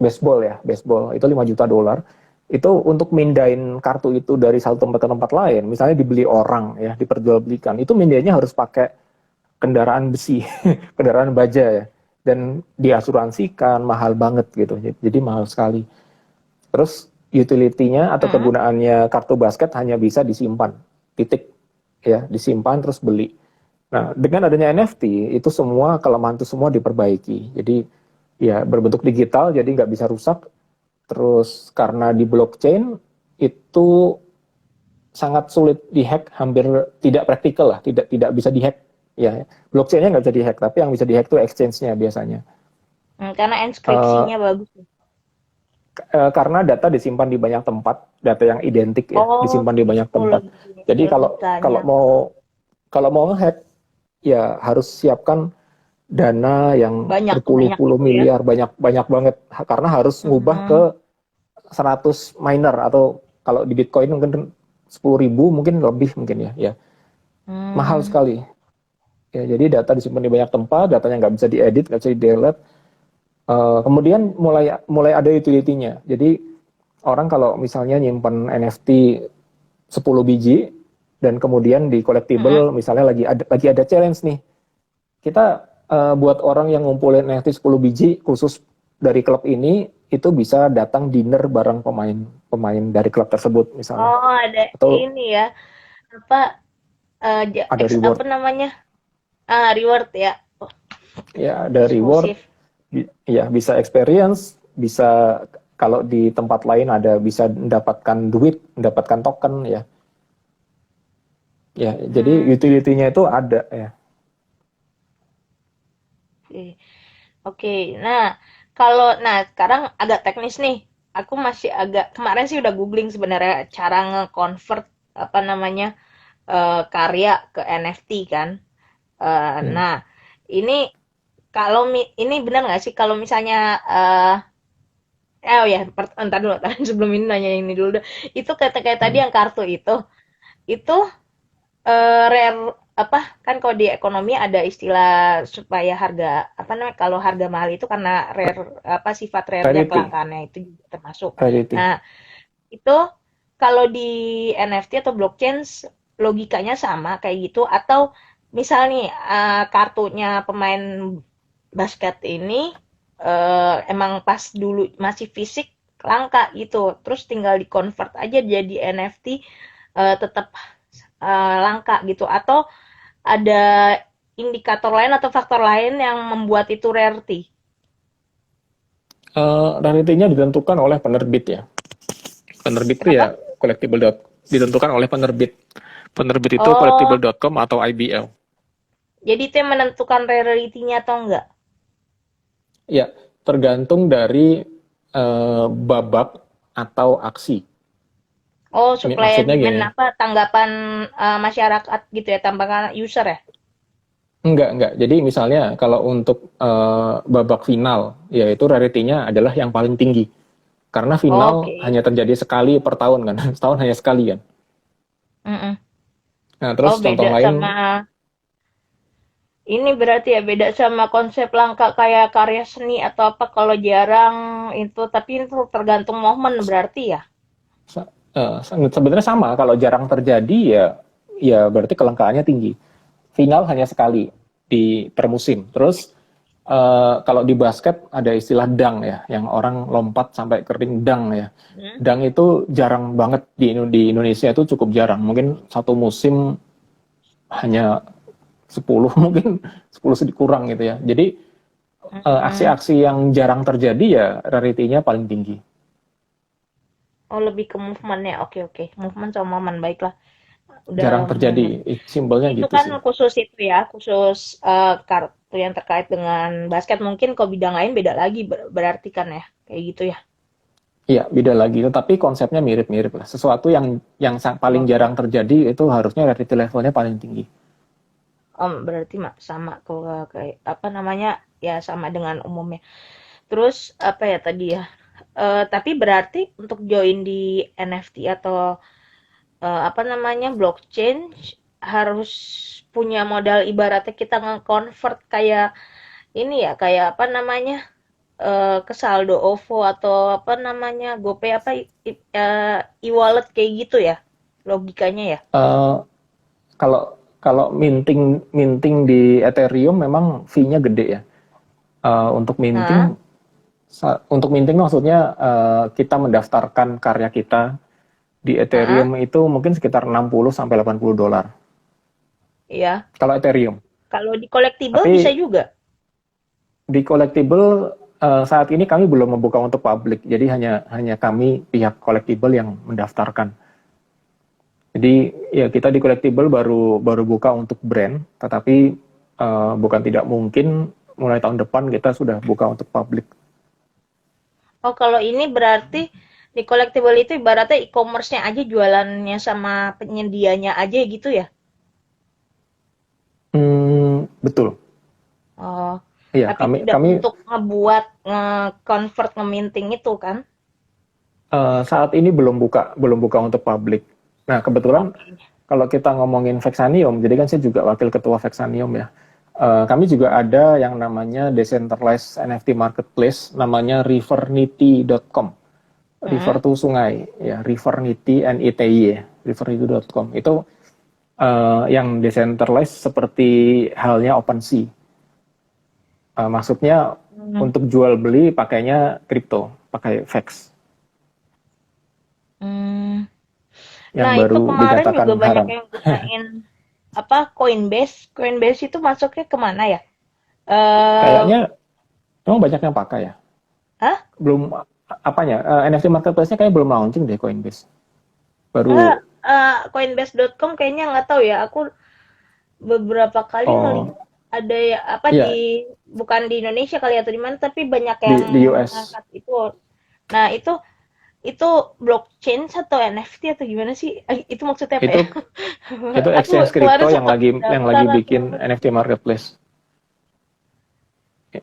[SPEAKER 2] baseball ya, baseball itu 5 juta dolar. Itu untuk mindahin kartu itu dari satu tempat ke tempat lain, misalnya dibeli orang ya, diperjualbelikan. Itu mindahinnya harus pakai kendaraan besi, kendaraan baja ya. Dan diasuransikan mahal banget gitu. Jadi mahal sekali. Terus utility-nya atau
[SPEAKER 1] mhm.
[SPEAKER 2] kegunaannya kartu basket hanya bisa disimpan. Titik ya, disimpan terus beli. Nah, dengan adanya NFT itu semua kelemahan itu semua diperbaiki. Jadi ya berbentuk digital jadi nggak bisa rusak. Terus karena di blockchain itu sangat sulit dihack, hampir tidak praktikal lah, tidak tidak bisa dihack. Ya, blockchainnya nggak bisa dihack, tapi yang bisa dihack itu exchange-nya biasanya.
[SPEAKER 1] Karena
[SPEAKER 2] Eh,
[SPEAKER 1] inskripsinya bagus.
[SPEAKER 2] Karena data disimpan di banyak tempat, data yang identik ya,
[SPEAKER 1] Oh,
[SPEAKER 2] disimpan di banyak
[SPEAKER 1] gitu
[SPEAKER 2] tempat. Jadi kalau
[SPEAKER 1] logikanya.
[SPEAKER 2] kalau mau kalau mau ngehack ya harus siapkan dana yang
[SPEAKER 1] Banyak banyak
[SPEAKER 2] berpuluh-puluh
[SPEAKER 1] itu ya.
[SPEAKER 2] miliar, banyak banget karena harus ngubah ke
[SPEAKER 1] Hmm.
[SPEAKER 2] 100 miner atau kalau di Bitcoin mungkin 10.000 mungkin lebih mungkin ya, ya mahal
[SPEAKER 1] Hmm.
[SPEAKER 2] sekali. Ya, jadi data disimpan di banyak tempat, datanya nggak bisa diedit, nggak bisa di delete. Kemudian mulai mulai ada utility-nya. Jadi orang kalau misalnya nyimpan NFT 10 biji dan kemudian di
[SPEAKER 1] Mm-mm.
[SPEAKER 2] collectible misalnya lagi ada challenge nih. Kita buat orang yang ngumpulin NFT 10 biji khusus dari klub ini itu bisa datang dinner bareng pemain dari klub tersebut misalnya.
[SPEAKER 1] Oh, ada
[SPEAKER 2] Atau
[SPEAKER 1] ini ya. Apa
[SPEAKER 2] ada reward,
[SPEAKER 1] apa namanya? Ah, reward ya. Oh,
[SPEAKER 2] ya ada reward,
[SPEAKER 1] eksklusif.
[SPEAKER 2] ya bisa experience, bisa kalau di tempat lain ada bisa mendapatkan duit, mendapatkan token ya. Ya, jadi
[SPEAKER 1] Hmm.
[SPEAKER 2] utility-nya itu ada ya.
[SPEAKER 1] Oke. Oke. Nah, nah sekarang agak teknis nih. Aku masih agak kemarin sih udah googling sebenarnya cara nge-convert apa namanya karya ke NFT kan.
[SPEAKER 2] Hmm.
[SPEAKER 1] Nah, ini ini benar nggak sih kalau misalnya oh ya, entar dulu, sebelum ini nanya ini dulu deh. Itu kata kayak tadi
[SPEAKER 2] Hmm.
[SPEAKER 1] yang kartu itu rare apa kan kalau di ekonomi ada istilah supaya harga apa namanya kalau harga mahal itu karena rare apa sifat rare-nya
[SPEAKER 2] Rarity,
[SPEAKER 1] kelangkaannya itu juga termasuk.
[SPEAKER 2] rarity.
[SPEAKER 1] Nah, itu kalau di NFT atau blockchain logikanya sama kayak gitu atau misal nih kartunya pemain basket ini emang pas dulu masih fisik langka gitu, terus tinggal di convert aja jadi NFT tetap langka gitu atau ada indikator lain atau faktor lain yang membuat itu rarity.
[SPEAKER 2] Rarity-nya ditentukan oleh penerbit ya. Penerbit itu ya
[SPEAKER 1] Kenapa?
[SPEAKER 2] ditentukan oleh penerbit. Penerbit itu
[SPEAKER 1] Oh,
[SPEAKER 2] collectible.com atau IBL.
[SPEAKER 1] jadi itu yang menentukan rarity-nya atau enggak?
[SPEAKER 2] Ya, tergantung dari babak atau aksi.
[SPEAKER 1] Oh,
[SPEAKER 2] Ini
[SPEAKER 1] supply and
[SPEAKER 2] maksudnya
[SPEAKER 1] demand
[SPEAKER 2] gini,
[SPEAKER 1] apa tanggapan masyarakat gitu ya, tanggapan user ya?
[SPEAKER 2] enggak. Jadi misalnya kalau untuk babak final, yaitu rarity-nya adalah yang paling tinggi. Karena final
[SPEAKER 1] Oke.
[SPEAKER 2] hanya terjadi sekali per tahun kan, setahun hanya sekali kan.
[SPEAKER 1] Mm-mm.
[SPEAKER 2] Nah,
[SPEAKER 1] Oh,
[SPEAKER 2] terus contoh
[SPEAKER 1] beda
[SPEAKER 2] lain,
[SPEAKER 1] sama ini berarti ya beda sama konsep langka kayak karya seni atau apa kalau jarang itu tapi itu tergantung momen berarti ya.
[SPEAKER 2] sebenarnya sama. Kalau jarang terjadi ya berarti kelangkaannya tinggi. Final hanya sekali di per musim. Terus kalau di basket ada istilah dunk ya, yang orang lompat sampai kering dunk ya.
[SPEAKER 1] Hmm?
[SPEAKER 2] Dunk itu jarang banget di Indonesia itu cukup jarang. Mungkin satu musim hanya 10 mungkin 10 sedikit kurang gitu ya. Jadi
[SPEAKER 1] Hmm.
[SPEAKER 2] aksi-aksi yang jarang terjadi ya rarity-nya paling tinggi.
[SPEAKER 1] Oh, lebih ke movement-nya. Oke, oke. Movement sama momen baiklah. Udah
[SPEAKER 2] Jarang terjadi.
[SPEAKER 1] momen.
[SPEAKER 2] Simpelnya
[SPEAKER 1] Itu
[SPEAKER 2] gitu
[SPEAKER 1] kan
[SPEAKER 2] sih.
[SPEAKER 1] khusus itu ya, khusus kartu yang terkait dengan basket. Mungkin kalau bidang lain beda lagi berarti kan ya, kayak gitu ya.
[SPEAKER 2] Iya, beda lagi. Tetapi konsepnya mirip-mirip lah. Sesuatu yang paling
[SPEAKER 1] Oke.
[SPEAKER 2] jarang terjadi itu harusnya rarity levelnya paling tinggi.
[SPEAKER 1] Berarti sama kalau kayak apa namanya ya sama dengan umumnya. Terus apa ya tadi ya? Tapi berarti untuk join di NFT atau apa namanya blockchain harus punya modal ibaratnya kita nge-convert kayak ini ya kayak apa namanya ke saldo OVO atau apa namanya GoPay apa e-wallet kayak gitu ya logikanya ya.
[SPEAKER 2] Eh, kalau kalau minting minting di Ethereum memang fee-nya gede ya. Untuk
[SPEAKER 1] Nah,
[SPEAKER 2] minting maksudnya kita mendaftarkan karya kita di
[SPEAKER 1] heeh,
[SPEAKER 2] Ethereum itu mungkin sekitar 60 sampai 80 dolar.
[SPEAKER 1] iya.
[SPEAKER 2] Kalau Ethereum.
[SPEAKER 1] Kalau di collectible bisa
[SPEAKER 2] Tapi
[SPEAKER 1] juga.
[SPEAKER 2] di collectible saat ini kami belum membuka untuk publik. Jadi hanya hanya kami pihak collectible yang mendaftarkan. Jadi ya kita di collectible baru baru buka untuk brand, tetapi bukan tidak mungkin mulai tahun depan kita sudah buka untuk publik.
[SPEAKER 1] Oh, kalau ini berarti di collectible itu ibaratnya e-commerce-nya aja jualannya sama penyedianya aja gitu ya?
[SPEAKER 2] Betul.
[SPEAKER 1] Oh,
[SPEAKER 2] Iya,
[SPEAKER 1] tapi
[SPEAKER 2] kami
[SPEAKER 1] tidak
[SPEAKER 2] kami
[SPEAKER 1] untuk ngebuat, nge-convert, nge-minting itu kan?
[SPEAKER 2] saat ini belum buka untuk publik. Nah, kebetulan
[SPEAKER 1] Oke.
[SPEAKER 2] kalau kita ngomongin Vexanium, jadi kan saya juga wakil ketua Vexanium ya. Kami juga ada yang namanya decentralized NFT marketplace, namanya rivernity.com. River
[SPEAKER 1] Mhm.
[SPEAKER 2] tuh sungai, ya, Rivernity NITY, rivernity.com. Itu yang decentralized seperti halnya OpenSea. Maksudnya
[SPEAKER 1] Mmm,
[SPEAKER 2] untuk jual beli pakainya kripto, pakai Vex
[SPEAKER 1] mmm.
[SPEAKER 2] yang
[SPEAKER 1] Nah, itu
[SPEAKER 2] baru
[SPEAKER 1] kemarin
[SPEAKER 2] dinyatakan
[SPEAKER 1] juga banyak
[SPEAKER 2] haram.
[SPEAKER 1] yang gunain, apa, Coinbase. Coinbase itu masuknya ke mana ya?
[SPEAKER 2] Kayaknya memang banyak yang pakai ya.
[SPEAKER 1] Hah?
[SPEAKER 2] Belum apanya? NFT marketplace-nya kayak belum launching deh Coinbase.
[SPEAKER 1] Enggak,
[SPEAKER 2] Baru
[SPEAKER 1] Coinbase.com kayaknya nggak tahu ya. Aku beberapa kali ngelihat
[SPEAKER 2] oh
[SPEAKER 1] ada ya apa
[SPEAKER 2] iya
[SPEAKER 1] di bukan di Indonesia kali atau di mana tapi banyak
[SPEAKER 2] di
[SPEAKER 1] yang
[SPEAKER 2] di US.
[SPEAKER 1] ngangkat itu. Nah, itu blockchain atau NFT atau gimana sih? Itu maksudnya apa
[SPEAKER 2] Itu
[SPEAKER 1] ya?
[SPEAKER 2] itu
[SPEAKER 1] Aku
[SPEAKER 2] exchange
[SPEAKER 1] kemarin
[SPEAKER 2] crypto yang
[SPEAKER 1] sempet
[SPEAKER 2] lagi yang
[SPEAKER 1] daftar
[SPEAKER 2] lagi
[SPEAKER 1] atau
[SPEAKER 2] bikin
[SPEAKER 1] apa.
[SPEAKER 2] NFT marketplace.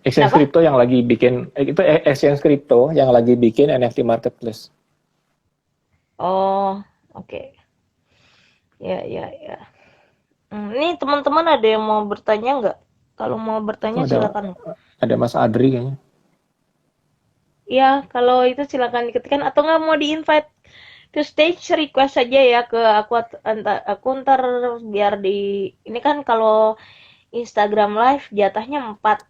[SPEAKER 2] Exchange
[SPEAKER 1] Kenapa?
[SPEAKER 2] crypto yang lagi bikin itu exchange crypto yang lagi bikin NFT marketplace.
[SPEAKER 1] Oh, oke. Ya, ya, ya. Ini teman-teman ada yang mau bertanya nggak? Kalau mau
[SPEAKER 2] Itu
[SPEAKER 1] bertanya
[SPEAKER 2] ada
[SPEAKER 1] silakan.
[SPEAKER 2] ada Mas Adri kayaknya.
[SPEAKER 1] Ya, kalau itu silakan diketikkan atau nggak mau di-invite ke stage request saja ya ke aku aku ntar biar di ini kan kalau Instagram live jatahnya 4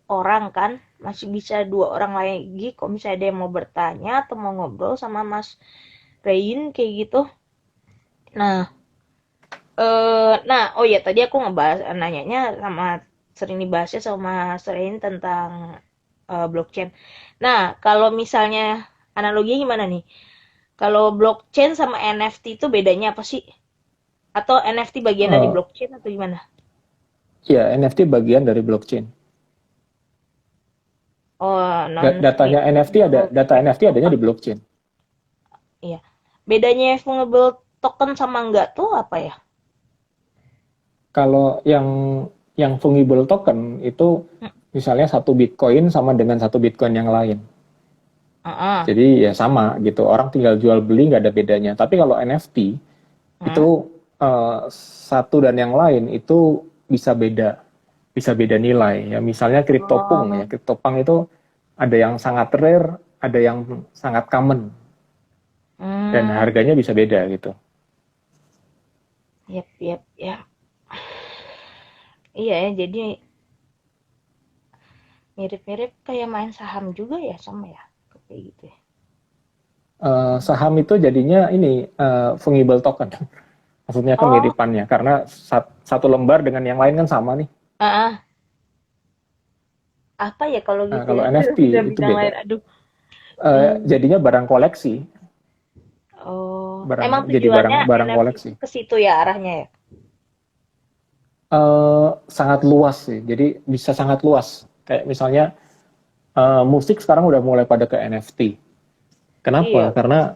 [SPEAKER 1] orang kan masih bisa 2 orang lagi kok misalnya ada yang mau bertanya atau mau ngobrol sama Mas Rain kayak gitu. Nah, nah, oh ya tadi aku ngebahas nanyanya sama sering dibahasnya sama Mas Rain tentang blockchain. Nah, kalau misalnya analoginya gimana nih? Kalau blockchain sama NFT itu bedanya apa sih? Atau NFT bagian dari
[SPEAKER 2] Eh,
[SPEAKER 1] blockchain atau gimana?
[SPEAKER 2] ya NFT bagian dari blockchain.
[SPEAKER 1] Oh, non
[SPEAKER 2] Datanya NFT ada
[SPEAKER 1] fungible
[SPEAKER 2] data NFT adanya
[SPEAKER 1] token.
[SPEAKER 2] di blockchain.
[SPEAKER 1] Iya. Bedanya fungible token sama enggak tuh apa ya?
[SPEAKER 2] Kalau yang fungible token itu
[SPEAKER 1] Hmm,
[SPEAKER 2] misalnya satu Bitcoin sama dengan satu Bitcoin yang lain.
[SPEAKER 1] heeh.
[SPEAKER 2] Jadi ya sama gitu. Orang tinggal jual beli nggak ada bedanya. Tapi kalau NFT itu
[SPEAKER 1] Heeh.
[SPEAKER 2] satu dan yang lain itu bisa beda nilai. Ya misalnya CryptoPunk ya.
[SPEAKER 1] Oh.
[SPEAKER 2] CryptoPunk itu ada yang sangat rare, ada yang sangat common dan
[SPEAKER 1] Hmm.
[SPEAKER 2] harganya bisa beda gitu.
[SPEAKER 1] Yap, yap, ya. Iya ya, jadi mirip-mirip kayak main saham juga ya sama ya. Kayak gitu ya.
[SPEAKER 2] Saham itu jadinya ini fungible token. Maksudnya
[SPEAKER 1] Oh,
[SPEAKER 2] kemiripannya karena satu lembar dengan yang lain kan sama nih.
[SPEAKER 1] ah, apa ya kalau
[SPEAKER 2] Nah,
[SPEAKER 1] gitu
[SPEAKER 2] kalau
[SPEAKER 1] ya?
[SPEAKER 2] NFT
[SPEAKER 1] Udah
[SPEAKER 2] itu
[SPEAKER 1] bidang
[SPEAKER 2] beda.
[SPEAKER 1] lain. Aduh. Hmm.
[SPEAKER 2] Jadinya barang koleksi,
[SPEAKER 1] Oh,
[SPEAKER 2] barang
[SPEAKER 1] emang
[SPEAKER 2] jadi barang
[SPEAKER 1] tujuannya
[SPEAKER 2] barang
[SPEAKER 1] NFT
[SPEAKER 2] koleksi.
[SPEAKER 1] itu ke situ ya arahnya ya?
[SPEAKER 2] Sangat luas sih. Jadi bisa sangat luas. Kayak misalnya musik sekarang udah mulai pada ke NFT. Kenapa?
[SPEAKER 1] Iya.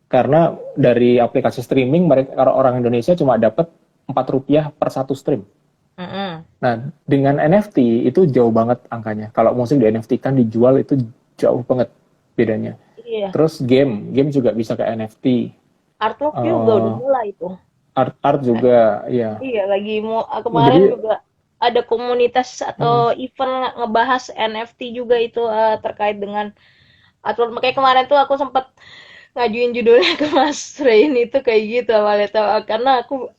[SPEAKER 2] Karena dari aplikasi streaming mereka orang Indonesia cuma dapat Rp4 per satu stream.
[SPEAKER 1] Mm-mm.
[SPEAKER 2] Nah, dengan NFT itu jauh banget angkanya. Kalau musik di NFT kan dijual itu jauh banget bedanya.
[SPEAKER 1] Iya.
[SPEAKER 2] Terus game juga bisa ke NFT.
[SPEAKER 1] Artwork juga udah
[SPEAKER 2] Uh,
[SPEAKER 1] mulai tuh.
[SPEAKER 2] art juga, ya.
[SPEAKER 1] Iya, lagi mau kemarin
[SPEAKER 2] Jadi,
[SPEAKER 1] juga ada komunitas atau
[SPEAKER 2] mm,
[SPEAKER 1] event ngebahas NFT juga itu terkait dengan artwork. Makanya kemarin tuh aku sempat ngajuin judulnya ke Mas Rain itu kayak gitu awalnya tuh, karena aku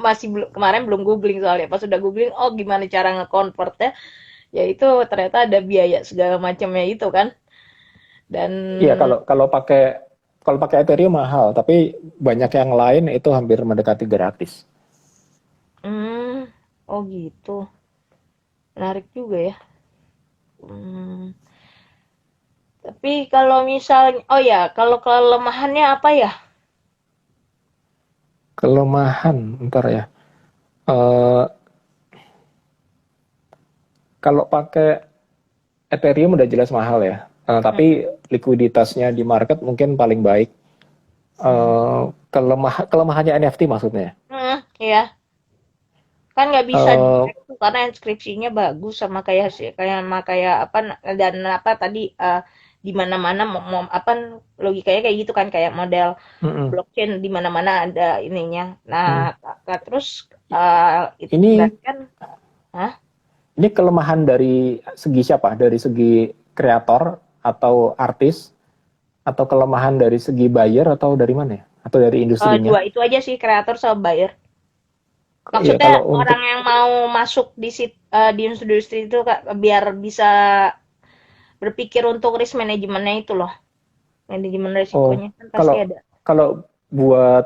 [SPEAKER 1] masih belum kemarin belum googling soalnya pas udah googling oh gimana cara nge-convertnya ya itu ternyata ada biaya segala macamnya itu kan dan
[SPEAKER 2] ya kalau pakai Ethereum mahal, tapi banyak yang lain itu hampir mendekati gratis.
[SPEAKER 1] hmm, oh gitu menarik juga ya. Hmm. Tapi kalau misalnya, oh ya, kalau kelemahannya apa ya?
[SPEAKER 2] Kelemahan, ntar ya. Eh, Kalau pakai Ethereum udah jelas mahal ya.
[SPEAKER 1] Hmm.
[SPEAKER 2] Tapi likuiditasnya di market mungkin paling baik.
[SPEAKER 1] Hmm.
[SPEAKER 2] Kelemahannya NFT maksudnya.
[SPEAKER 1] Iya. Kan nggak bisa
[SPEAKER 2] Eh,
[SPEAKER 1] dicek tuh karena inskripsinya bagus sama kayak kayak apa dan apa tadi di mana-mana apa logikanya kayak gitu kan kayak model
[SPEAKER 2] mm-mm,
[SPEAKER 1] blockchain di mana-mana ada ininya. Nah,
[SPEAKER 2] mm.
[SPEAKER 1] terus itu
[SPEAKER 2] Ini
[SPEAKER 1] berarti kan, hah?
[SPEAKER 2] ini kelemahan dari segi siapa? Dari segi kreator atau artis, atau kelemahan dari segi buyer, atau dari mana ya? Atau dari industrinya?
[SPEAKER 1] Dua itu aja sih kreator sama buyer.
[SPEAKER 2] Iya,
[SPEAKER 1] Maksudnya
[SPEAKER 2] kalau untuk
[SPEAKER 1] orang yang mau masuk di industri itu Kak, biar bisa berpikir untuk risk manajemennya itu loh. Manajemen
[SPEAKER 2] oh
[SPEAKER 1] resikonya kan pasti
[SPEAKER 2] kalau
[SPEAKER 1] ada.
[SPEAKER 2] kalau buat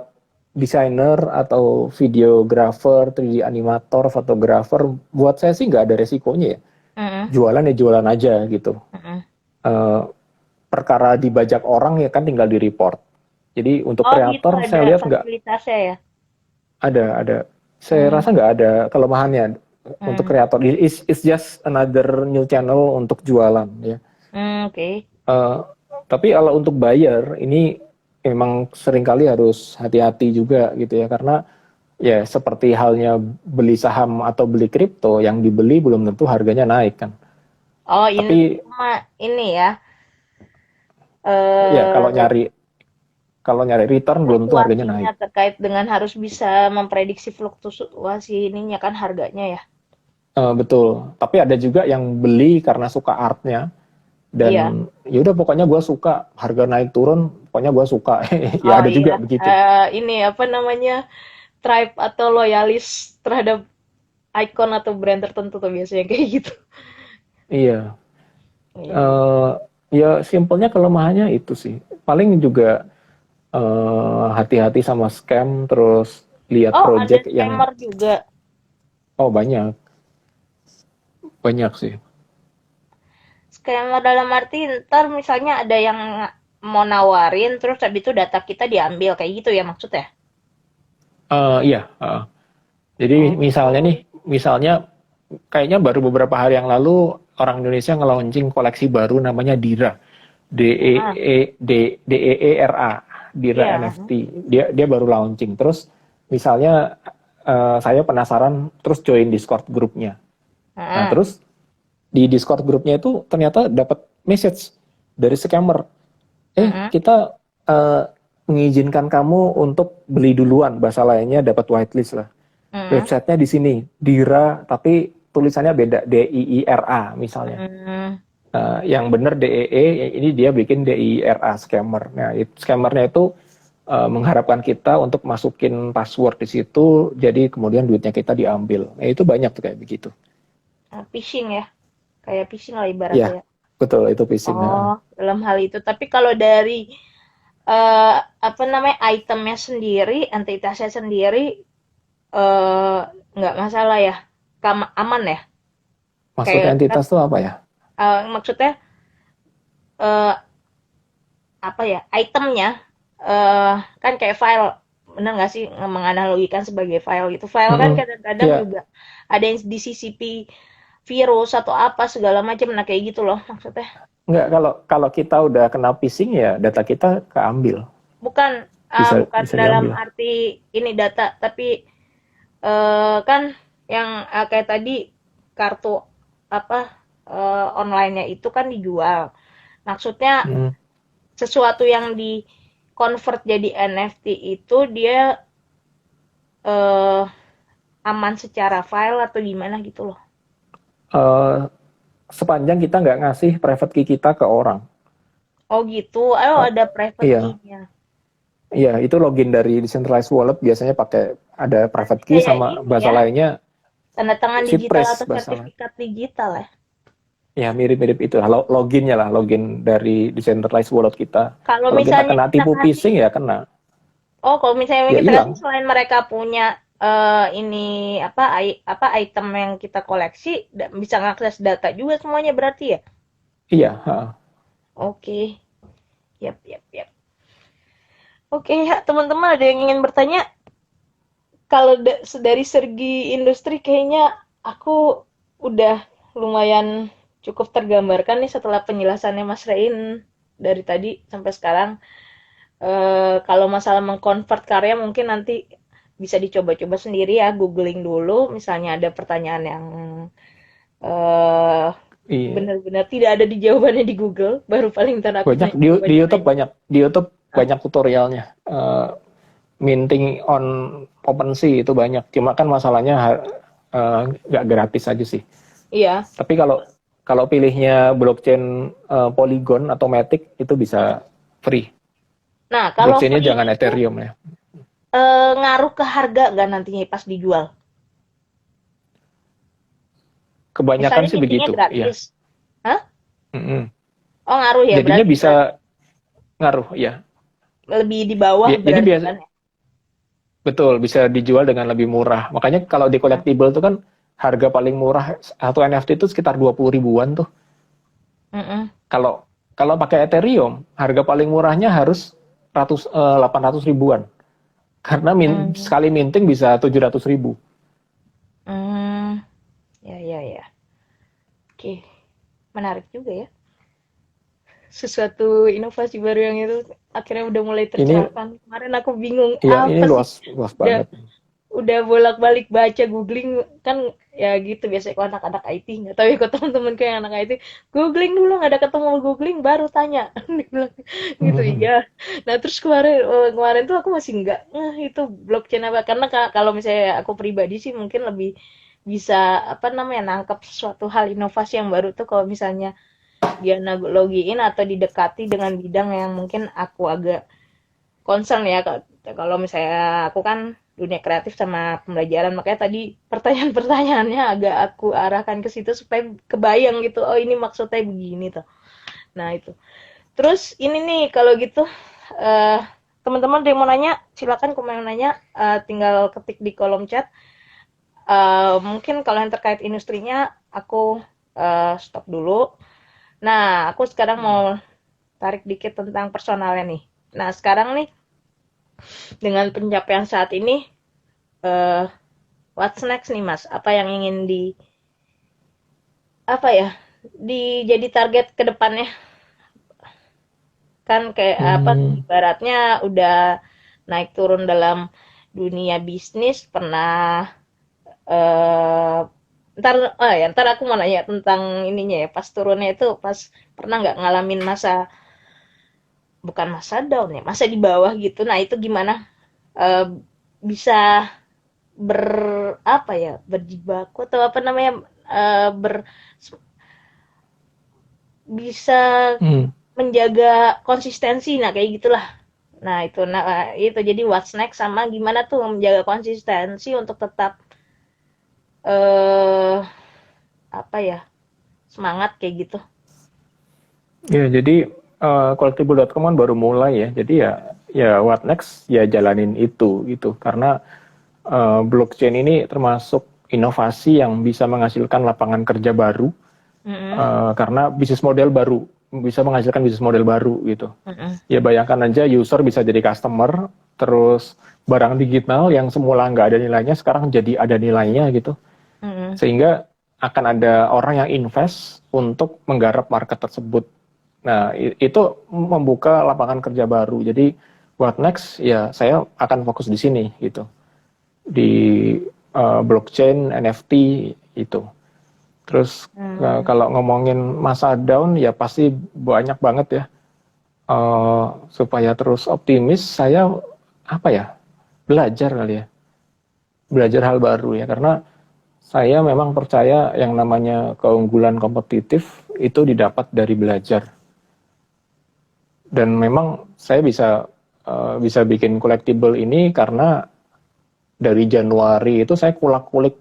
[SPEAKER 2] desainer atau videographer, 3D animator, fotografer, buat saya sih nggak ada resikonya ya.
[SPEAKER 1] Mm-mm,
[SPEAKER 2] Jualan ya jualan aja gitu.
[SPEAKER 1] mm-mm.
[SPEAKER 2] Eh, Perkara dibajak orang ya kan tinggal di report. Jadi untuk
[SPEAKER 1] Oh gitu
[SPEAKER 2] kreator
[SPEAKER 1] ada
[SPEAKER 2] saya lihat nggak
[SPEAKER 1] fasilitasnya ya.
[SPEAKER 2] ada. Saya
[SPEAKER 1] Hmm,
[SPEAKER 2] rasa nggak ada kelemahannya untuk
[SPEAKER 1] hmm,
[SPEAKER 2] kreator. It's just another new channel untuk jualan ya.
[SPEAKER 1] oke.
[SPEAKER 2] Eh, tapi kalau untuk buyer ini memang seringkali harus hati-hati juga gitu ya, karena ya seperti halnya beli saham atau beli kripto, yang dibeli belum tentu harganya naik kan.
[SPEAKER 1] Oh ini
[SPEAKER 2] Tapi
[SPEAKER 1] cuma ini ya
[SPEAKER 2] ya
[SPEAKER 1] eh
[SPEAKER 2] kalau nyari return belum tentu harganya
[SPEAKER 1] fluktuasinya
[SPEAKER 2] naik.
[SPEAKER 1] terkait dengan harus bisa memprediksi fluktuasi ininya kan harganya ya.
[SPEAKER 2] Betul. Tapi ada juga yang beli karena suka artnya,
[SPEAKER 1] Iya.
[SPEAKER 2] dan ya udah pokoknya gue suka, harga naik turun pokoknya gue suka. Ya
[SPEAKER 1] Oh
[SPEAKER 2] ada
[SPEAKER 1] iya.
[SPEAKER 2] juga begitu.
[SPEAKER 1] Ini apa namanya tribe atau loyalis terhadap icon atau brand tertentu tuh biasanya kayak gitu.
[SPEAKER 2] Iya.
[SPEAKER 1] Iya, iya.
[SPEAKER 2] Eh ya simpelnya kelemahannya itu sih. Paling juga hati-hati sama scam, terus lihat
[SPEAKER 1] Oh ada
[SPEAKER 2] project yang
[SPEAKER 1] scammer juga.
[SPEAKER 2] oh banyak banyak sih.
[SPEAKER 1] Scammer dalam arti ntar misalnya ada yang mau nawarin terus habis itu data kita diambil kayak gitu ya maksudnya?
[SPEAKER 2] Iya. Jadi misalnya nih,
[SPEAKER 1] Oh.
[SPEAKER 2] misalnya kayaknya baru beberapa hari yang lalu orang Indonesia nge-launching koleksi baru namanya Dira.
[SPEAKER 1] Heeh.
[SPEAKER 2] DEERA, Dira
[SPEAKER 1] Iya.
[SPEAKER 2] NFT. Dia baru launching. Terus misalnya saya penasaran, terus join Discord grupnya. Nah,
[SPEAKER 1] Heeh.
[SPEAKER 2] terus di Discord grupnya itu ternyata dapat message dari scammer.
[SPEAKER 1] Heeh.
[SPEAKER 2] Kita mengizinkan kamu untuk beli duluan, bahasa lainnya dapat whitelist lah.
[SPEAKER 1] Heeh.
[SPEAKER 2] Websitenya di sini, Dira, tapi tulisannya beda, DIIRA misalnya.
[SPEAKER 1] Heeh.
[SPEAKER 2] Yang benar DEE, ini dia bikin DIIRA scammer. Nah, scammernya itu mengharapkan kita untuk masukin password di situ, jadi kemudian duitnya kita diambil. Nah, itu banyak tuh kayak begitu.
[SPEAKER 1] Phishing ya. Kayak phishing lah
[SPEAKER 2] Ya,
[SPEAKER 1] ibaratnya ya.
[SPEAKER 2] betul itu phishing.
[SPEAKER 1] Oh, dalam hal itu. Tapi kalau dari apa namanya itemnya sendiri, entitasnya sendiri eh nggak masalah ya. Aman ya.
[SPEAKER 2] Maksud
[SPEAKER 1] Kayak kan
[SPEAKER 2] entitas itu apa ya?
[SPEAKER 1] maksudnya eh apa ya? Itemnya kan kayak file. Bener nggak sih menganalogikan sebagai file gitu. File kan
[SPEAKER 2] Mm-mm.
[SPEAKER 1] kadang-kadang
[SPEAKER 2] Ya,
[SPEAKER 1] juga ada yang disisipi virus atau apa segala macam. Nah kayak gitu loh maksudnya.
[SPEAKER 2] nggak, kalau kalau kita udah kena phishing ya data kita keambil,
[SPEAKER 1] Bukan bukan
[SPEAKER 2] bisa
[SPEAKER 1] dalam
[SPEAKER 2] diambil.
[SPEAKER 1] arti ini data, tapi kan yang kayak tadi kartu apa online-nya itu kan dijual. Maksudnya
[SPEAKER 2] Mm.
[SPEAKER 1] sesuatu yang di convert jadi NFT itu dia eh, aman secara file atau gimana gitu loh.
[SPEAKER 2] Eh, Sepanjang kita nggak ngasih private key kita ke orang.
[SPEAKER 1] Oh gitu. Oh
[SPEAKER 2] Eh,
[SPEAKER 1] ada private
[SPEAKER 2] iya,
[SPEAKER 1] key-nya.
[SPEAKER 2] iya itu login dari decentralized wallet biasanya pakai ada
[SPEAKER 1] Berarti
[SPEAKER 2] private key,
[SPEAKER 1] kayak
[SPEAKER 2] sama
[SPEAKER 1] ini
[SPEAKER 2] bahasa
[SPEAKER 1] ya,
[SPEAKER 2] lainnya
[SPEAKER 1] tanda tangan
[SPEAKER 2] seed
[SPEAKER 1] digital
[SPEAKER 2] phrase
[SPEAKER 1] atau
[SPEAKER 2] bahasa lain.
[SPEAKER 1] sertifikat digital ya.
[SPEAKER 2] Ya mirip-mirip itu lah, loginnya lah, login dari decentralized wallet kita.
[SPEAKER 1] Kalau
[SPEAKER 2] Kalau kita
[SPEAKER 1] misalnya
[SPEAKER 2] kena
[SPEAKER 1] kita
[SPEAKER 2] tipu
[SPEAKER 1] kasih
[SPEAKER 2] phishing ya kena,
[SPEAKER 1] Oh, kalau misalnya
[SPEAKER 2] ya
[SPEAKER 1] kita kasih
[SPEAKER 2] hilang.
[SPEAKER 1] selain mereka punya ini apa item yang kita koleksi bisa ngakses data juga semuanya berarti ya?
[SPEAKER 2] Iya, ha.
[SPEAKER 1] Oke. Yap, yap, yap. Oke, ya, teman-teman ada yang ingin bertanya? Kalau dari segi industri kayaknya aku udah lumayan cukup tergambarkan nih setelah penjelasannya Mas Rein dari tadi sampai sekarang. Kalau masalah mengkonvert karya mungkin nanti bisa dicoba-coba sendiri ya, googling dulu. Misalnya ada pertanyaan yang eh
[SPEAKER 2] Iya,
[SPEAKER 1] benar-benar tidak ada di jawabannya di Google, baru paling ntar aku
[SPEAKER 2] banyak
[SPEAKER 1] coba
[SPEAKER 2] di YouTube
[SPEAKER 1] nyari. Ah,
[SPEAKER 2] banyak tutorialnya. Minting on OpenSea itu banyak. Cuma kan masalahnya nggak gratis aja sih.
[SPEAKER 1] iya.
[SPEAKER 2] Tapi kalau kalau pilihnya blockchain Polygon atau Matic itu bisa free.
[SPEAKER 1] Nah, kalau
[SPEAKER 2] Blockchainnya
[SPEAKER 1] free
[SPEAKER 2] jangan
[SPEAKER 1] itu
[SPEAKER 2] Ethereum ya.
[SPEAKER 1] ngaruh ke harga nggak nantinya pas dijual?
[SPEAKER 2] Kebanyakan
[SPEAKER 1] Misalnya
[SPEAKER 2] sih
[SPEAKER 1] mintingnya
[SPEAKER 2] begitu, iya.
[SPEAKER 1] gratis. Hah?
[SPEAKER 2] Mm-mm.
[SPEAKER 1] Oh, ngaruh ya
[SPEAKER 2] Jadinya
[SPEAKER 1] berarti
[SPEAKER 2] bisa ngaruh, ya.
[SPEAKER 1] lebih di bawah
[SPEAKER 2] Jadi
[SPEAKER 1] berarti
[SPEAKER 2] biasa
[SPEAKER 1] kan ya?
[SPEAKER 2] betul bisa dijual dengan lebih murah. Makanya kalau di
[SPEAKER 1] Nah,
[SPEAKER 2] collectible itu kan harga paling murah satu NFT itu sekitar 20 ribuan tuh.
[SPEAKER 1] mm-mm.
[SPEAKER 2] Kalau kalau pakai Ethereum, harga paling murahnya harus 800 ribuan. Karena
[SPEAKER 1] Hmm,
[SPEAKER 2] sekali minting bisa 700 ribu.
[SPEAKER 1] hmm, ya, ya, ya. Oke, menarik juga ya. Sesuatu inovasi baru yang itu akhirnya udah mulai
[SPEAKER 2] Ini
[SPEAKER 1] tercerahkan. Kemarin aku bingung
[SPEAKER 2] ya ini
[SPEAKER 1] apa sih?
[SPEAKER 2] luas luas
[SPEAKER 1] Udah
[SPEAKER 2] banget.
[SPEAKER 1] udah bolak-balik baca googling kan ya gitu biasanya kalau anak-anak IT nggak tahu ya kok teman-teman kayak anak IT googling dulu nggak ada ketemu googling baru tanya dia bilang gitu iya. Nah terus kemarin tuh aku masih nggak itu blockchain apa karena kalau misalnya aku pribadi sih mungkin lebih bisa apa namanya nangkep sesuatu hal inovasi yang baru tuh kalau misalnya dia login atau didekati dengan bidang yang mungkin aku agak concern ya kalau misalnya aku kan dunia kreatif sama pembelajaran makanya tadi pertanyaan-pertanyaannya agak aku arahkan ke situ supaya kebayang gitu oh ini maksudnya begini tuh nah itu terus ini nih kalau gitu eh teman-teman ada yang mau nanya silakan kalau mau nanya tinggal ketik di kolom chat. Mungkin kalau yang terkait industrinya aku stop dulu. Nah aku sekarang mau tarik dikit tentang personalnya nih. Nah sekarang nih dengan pencapaian saat ini eh what's next nih Mas? Apa yang ingin apa ya? Jadi target ke depannya kan kayak apa
[SPEAKER 2] Hmm,
[SPEAKER 1] ibaratnya udah naik turun dalam dunia bisnis pernah eh ntar aku mau nanya tentang ininya ya pas turunnya itu pas pernah nggak ngalamin masa bukan masa down ya masa di bawah gitu nah itu gimana eh, bisa ber apa ya berjibaku atau apa namanya eh, ber bisa
[SPEAKER 2] hmm.
[SPEAKER 1] menjaga konsistensi nah kayak gitulah nah itu itu jadi what's next sama gimana tuh menjaga konsistensi untuk tetap eh apa ya semangat kayak gitu.
[SPEAKER 2] Ya, jadi collectible.com kan baru mulai ya. Jadi ya what next ya jalanin itu gitu. Karena blockchain ini termasuk inovasi yang bisa menghasilkan lapangan kerja baru
[SPEAKER 1] Mm-mm,
[SPEAKER 2] karena bisnis model baru bisa menghasilkan bisnis model baru gitu.
[SPEAKER 1] mm-mm,
[SPEAKER 2] Ya bayangkan aja user bisa jadi customer, terus barang digital yang semula nggak ada nilainya sekarang jadi ada nilainya gitu.
[SPEAKER 1] mm-mm.
[SPEAKER 2] Sehingga akan ada orang yang invest untuk menggarap market tersebut. Nah, itu membuka lapangan kerja baru. Jadi, what next? Ya, saya akan fokus di sini gitu. Di blockchain, NFT itu. Terus
[SPEAKER 1] Hmm.
[SPEAKER 2] kalau ngomongin masa down, ya pasti banyak banget ya. Supaya terus optimis, saya apa ya? Belajar kali ya. Belajar hal baru ya. Karena saya memang percaya yang namanya keunggulan kompetitif itu didapat dari belajar. Dan memang saya bisa bikin collectible ini karena dari Januari itu saya kulak-kulik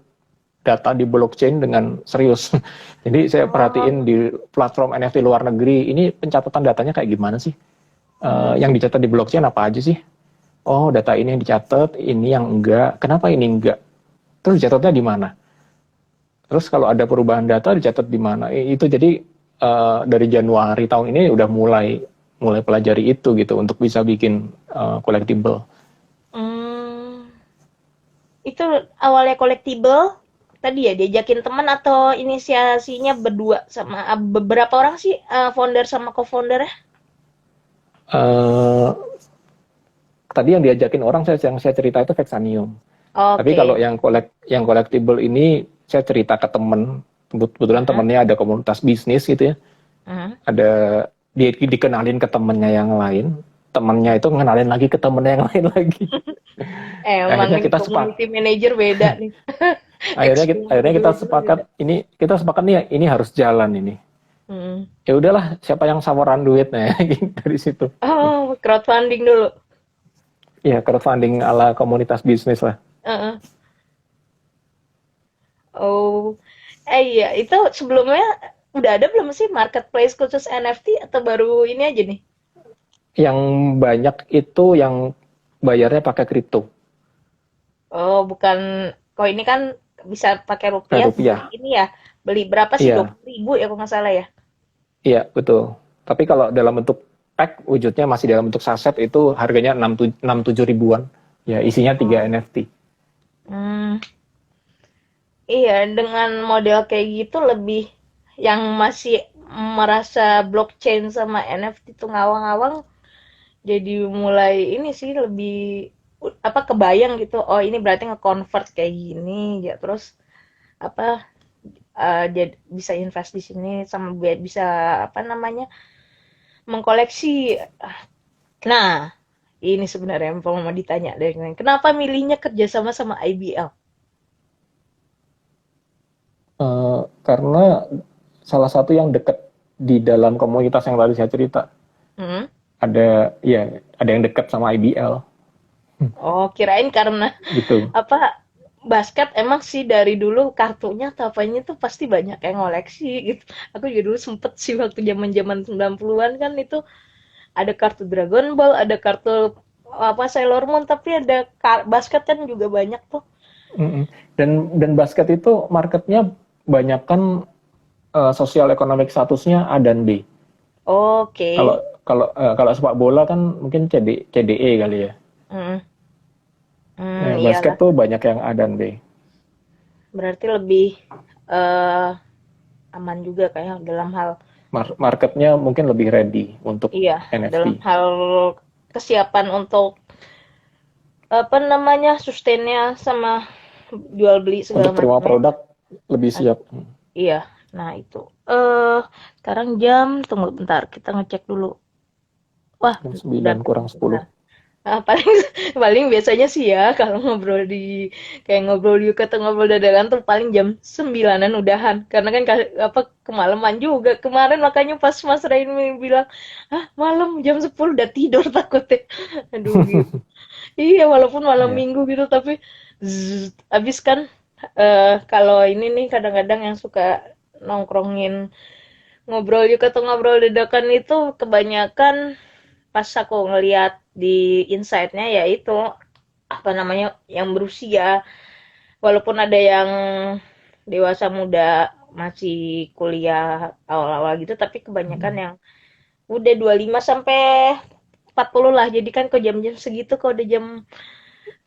[SPEAKER 2] data di blockchain dengan serius. Jadi saya perhatiin
[SPEAKER 1] Oh,
[SPEAKER 2] di platform NFT luar negeri ini pencatatan datanya kayak gimana sih?
[SPEAKER 1] hmm.
[SPEAKER 2] Yang dicatat di blockchain apa aja sih? Oh, data ini yang dicatat, ini yang enggak. Kenapa ini enggak? Terus dicatatnya di mana? Terus kalau ada perubahan data dicatat di mana? Itu jadi dari Januari tahun ini udah mulai pelajari itu gitu untuk bisa bikin collectible.
[SPEAKER 1] Hmm. Itu awalnya collectible tadi ya diajakin teman atau inisiasinya berdua sama beberapa orang sih, founder sama co-founder ya?
[SPEAKER 2] Eh, Tadi yang diajakin orang yang saya cerita itu Vexanium. Tapi
[SPEAKER 1] Oke.
[SPEAKER 2] kalau yang collectible ini saya cerita ke temen, kebetulan
[SPEAKER 1] Heeh,
[SPEAKER 2] temennya ada komunitas bisnis gitu ya.
[SPEAKER 1] heeh.
[SPEAKER 2] Ada dikenalin ke temennya yang lain, temennya itu ngenalin lagi ke temennya yang lain lagi.
[SPEAKER 1] Emang
[SPEAKER 2] Akhirnya
[SPEAKER 1] ini
[SPEAKER 2] kita sepakat,
[SPEAKER 1] community manager beda nih.
[SPEAKER 2] akhirnya
[SPEAKER 1] Eksklusif
[SPEAKER 2] kita
[SPEAKER 1] beda.
[SPEAKER 2] sepakat kita sepakat nih ini harus jalan ini.
[SPEAKER 1] Hmm.
[SPEAKER 2] Ya udahlah, siapa yang saweran duitnya dari situ.
[SPEAKER 1] Oh, crowdfunding dulu.
[SPEAKER 2] Ya crowdfunding ala komunitas bisnis lah.
[SPEAKER 1] Heeh. Oh, iya itu sebelumnya udah ada belum sih marketplace khusus NFT atau baru ini aja nih?
[SPEAKER 2] Yang banyak itu yang bayarnya pakai kripto,
[SPEAKER 1] Oh, bukan. Kok ini kan bisa pakai rupiah beli
[SPEAKER 2] rupiah.
[SPEAKER 1] ini ya. Beli berapa sih?
[SPEAKER 2] Iya,
[SPEAKER 1] 20.000 ya kalau nggak salah ya.
[SPEAKER 2] iya betul. Tapi kalau dalam bentuk pack, wujudnya masih dalam bentuk saset itu harganya 6-7 ribuan. Ya isinya 3
[SPEAKER 1] Oh.
[SPEAKER 2] NFT.
[SPEAKER 1] Hmm, iya, dengan model kayak gitu lebih yang masih merasa blockchain sama NFT tuh ngawang-ngawang jadi mulai ini sih lebih apa kebayang gitu. Oh, ini berarti nge-convert kayak gini ya. Terus apa jadi bisa invest di sini sama bisa apa namanya? Mengkoleksi. Nah, ini sebenarnya yang mau ditanya deh. Kenapa milihnya kerjasama sama IBL?
[SPEAKER 2] Karena salah satu yang dekat di dalam komunitas yang tadi saya cerita,
[SPEAKER 1] Hmm?
[SPEAKER 2] ada yang dekat sama IBL
[SPEAKER 1] Oh, kirain karena
[SPEAKER 2] gitu.
[SPEAKER 1] apa basket emang sih dari dulu kartunya atau apanya tuh pasti banyak yang ngoleksi gitu. Aku juga dulu sempet sih waktu zaman-zaman 90-an kan itu ada kartu Dragon Ball, ada kartu apa Sailor Moon, tapi ada basket kan juga banyak tuh.
[SPEAKER 2] Dan basket itu marketnya banyak kan, sosial ekonomik statusnya A dan B.
[SPEAKER 1] Oke.
[SPEAKER 2] Kalau kalau sepak bola kan mungkin CDE kali ya.
[SPEAKER 1] Hmm, hmm,
[SPEAKER 2] Basket
[SPEAKER 1] iyalah.
[SPEAKER 2] tuh banyak yang A dan B.
[SPEAKER 1] Berarti lebih eh aman juga kayak dalam hal
[SPEAKER 2] Marketnya mungkin lebih ready untuk
[SPEAKER 1] iya,
[SPEAKER 2] NFT.
[SPEAKER 1] dalam hal kesiapan untuk apa namanya sustainnya sama jual beli segala
[SPEAKER 2] Untuk terima
[SPEAKER 1] macamnya.
[SPEAKER 2] produk lebih siap.
[SPEAKER 1] Iya, nah itu. Eh, sekarang jam, tunggu bentar, kita ngecek dulu. Wah,
[SPEAKER 2] Jam
[SPEAKER 1] udah
[SPEAKER 2] 9 kurang 10.
[SPEAKER 1] benar. Ah, paling paling biasanya sih ya kalau ngobrol di kayak ngobrol di atau ngobrol dadakan tuh paling jam 9-an udahan. Karena kan apa kemalaman juga. Kemarin makanya pas Mas Raini bilang, "Ah, malam jam 10 udah tidur takutnya." Aduh gitu. Iya, walaupun malam
[SPEAKER 2] Ya.
[SPEAKER 1] minggu gitu tapi habis kan kalau ini nih kadang-kadang yang suka nongkrongin ngobrol juga atau ngobrol dadakan itu kebanyakan pas aku ngeliat di insight-nya ya itu apa namanya yang berusia walaupun ada yang dewasa muda masih kuliah awal-awal gitu tapi kebanyakan yang udah 25 sampai 40 lah jadi kan kok jam-jam segitu kok udah jam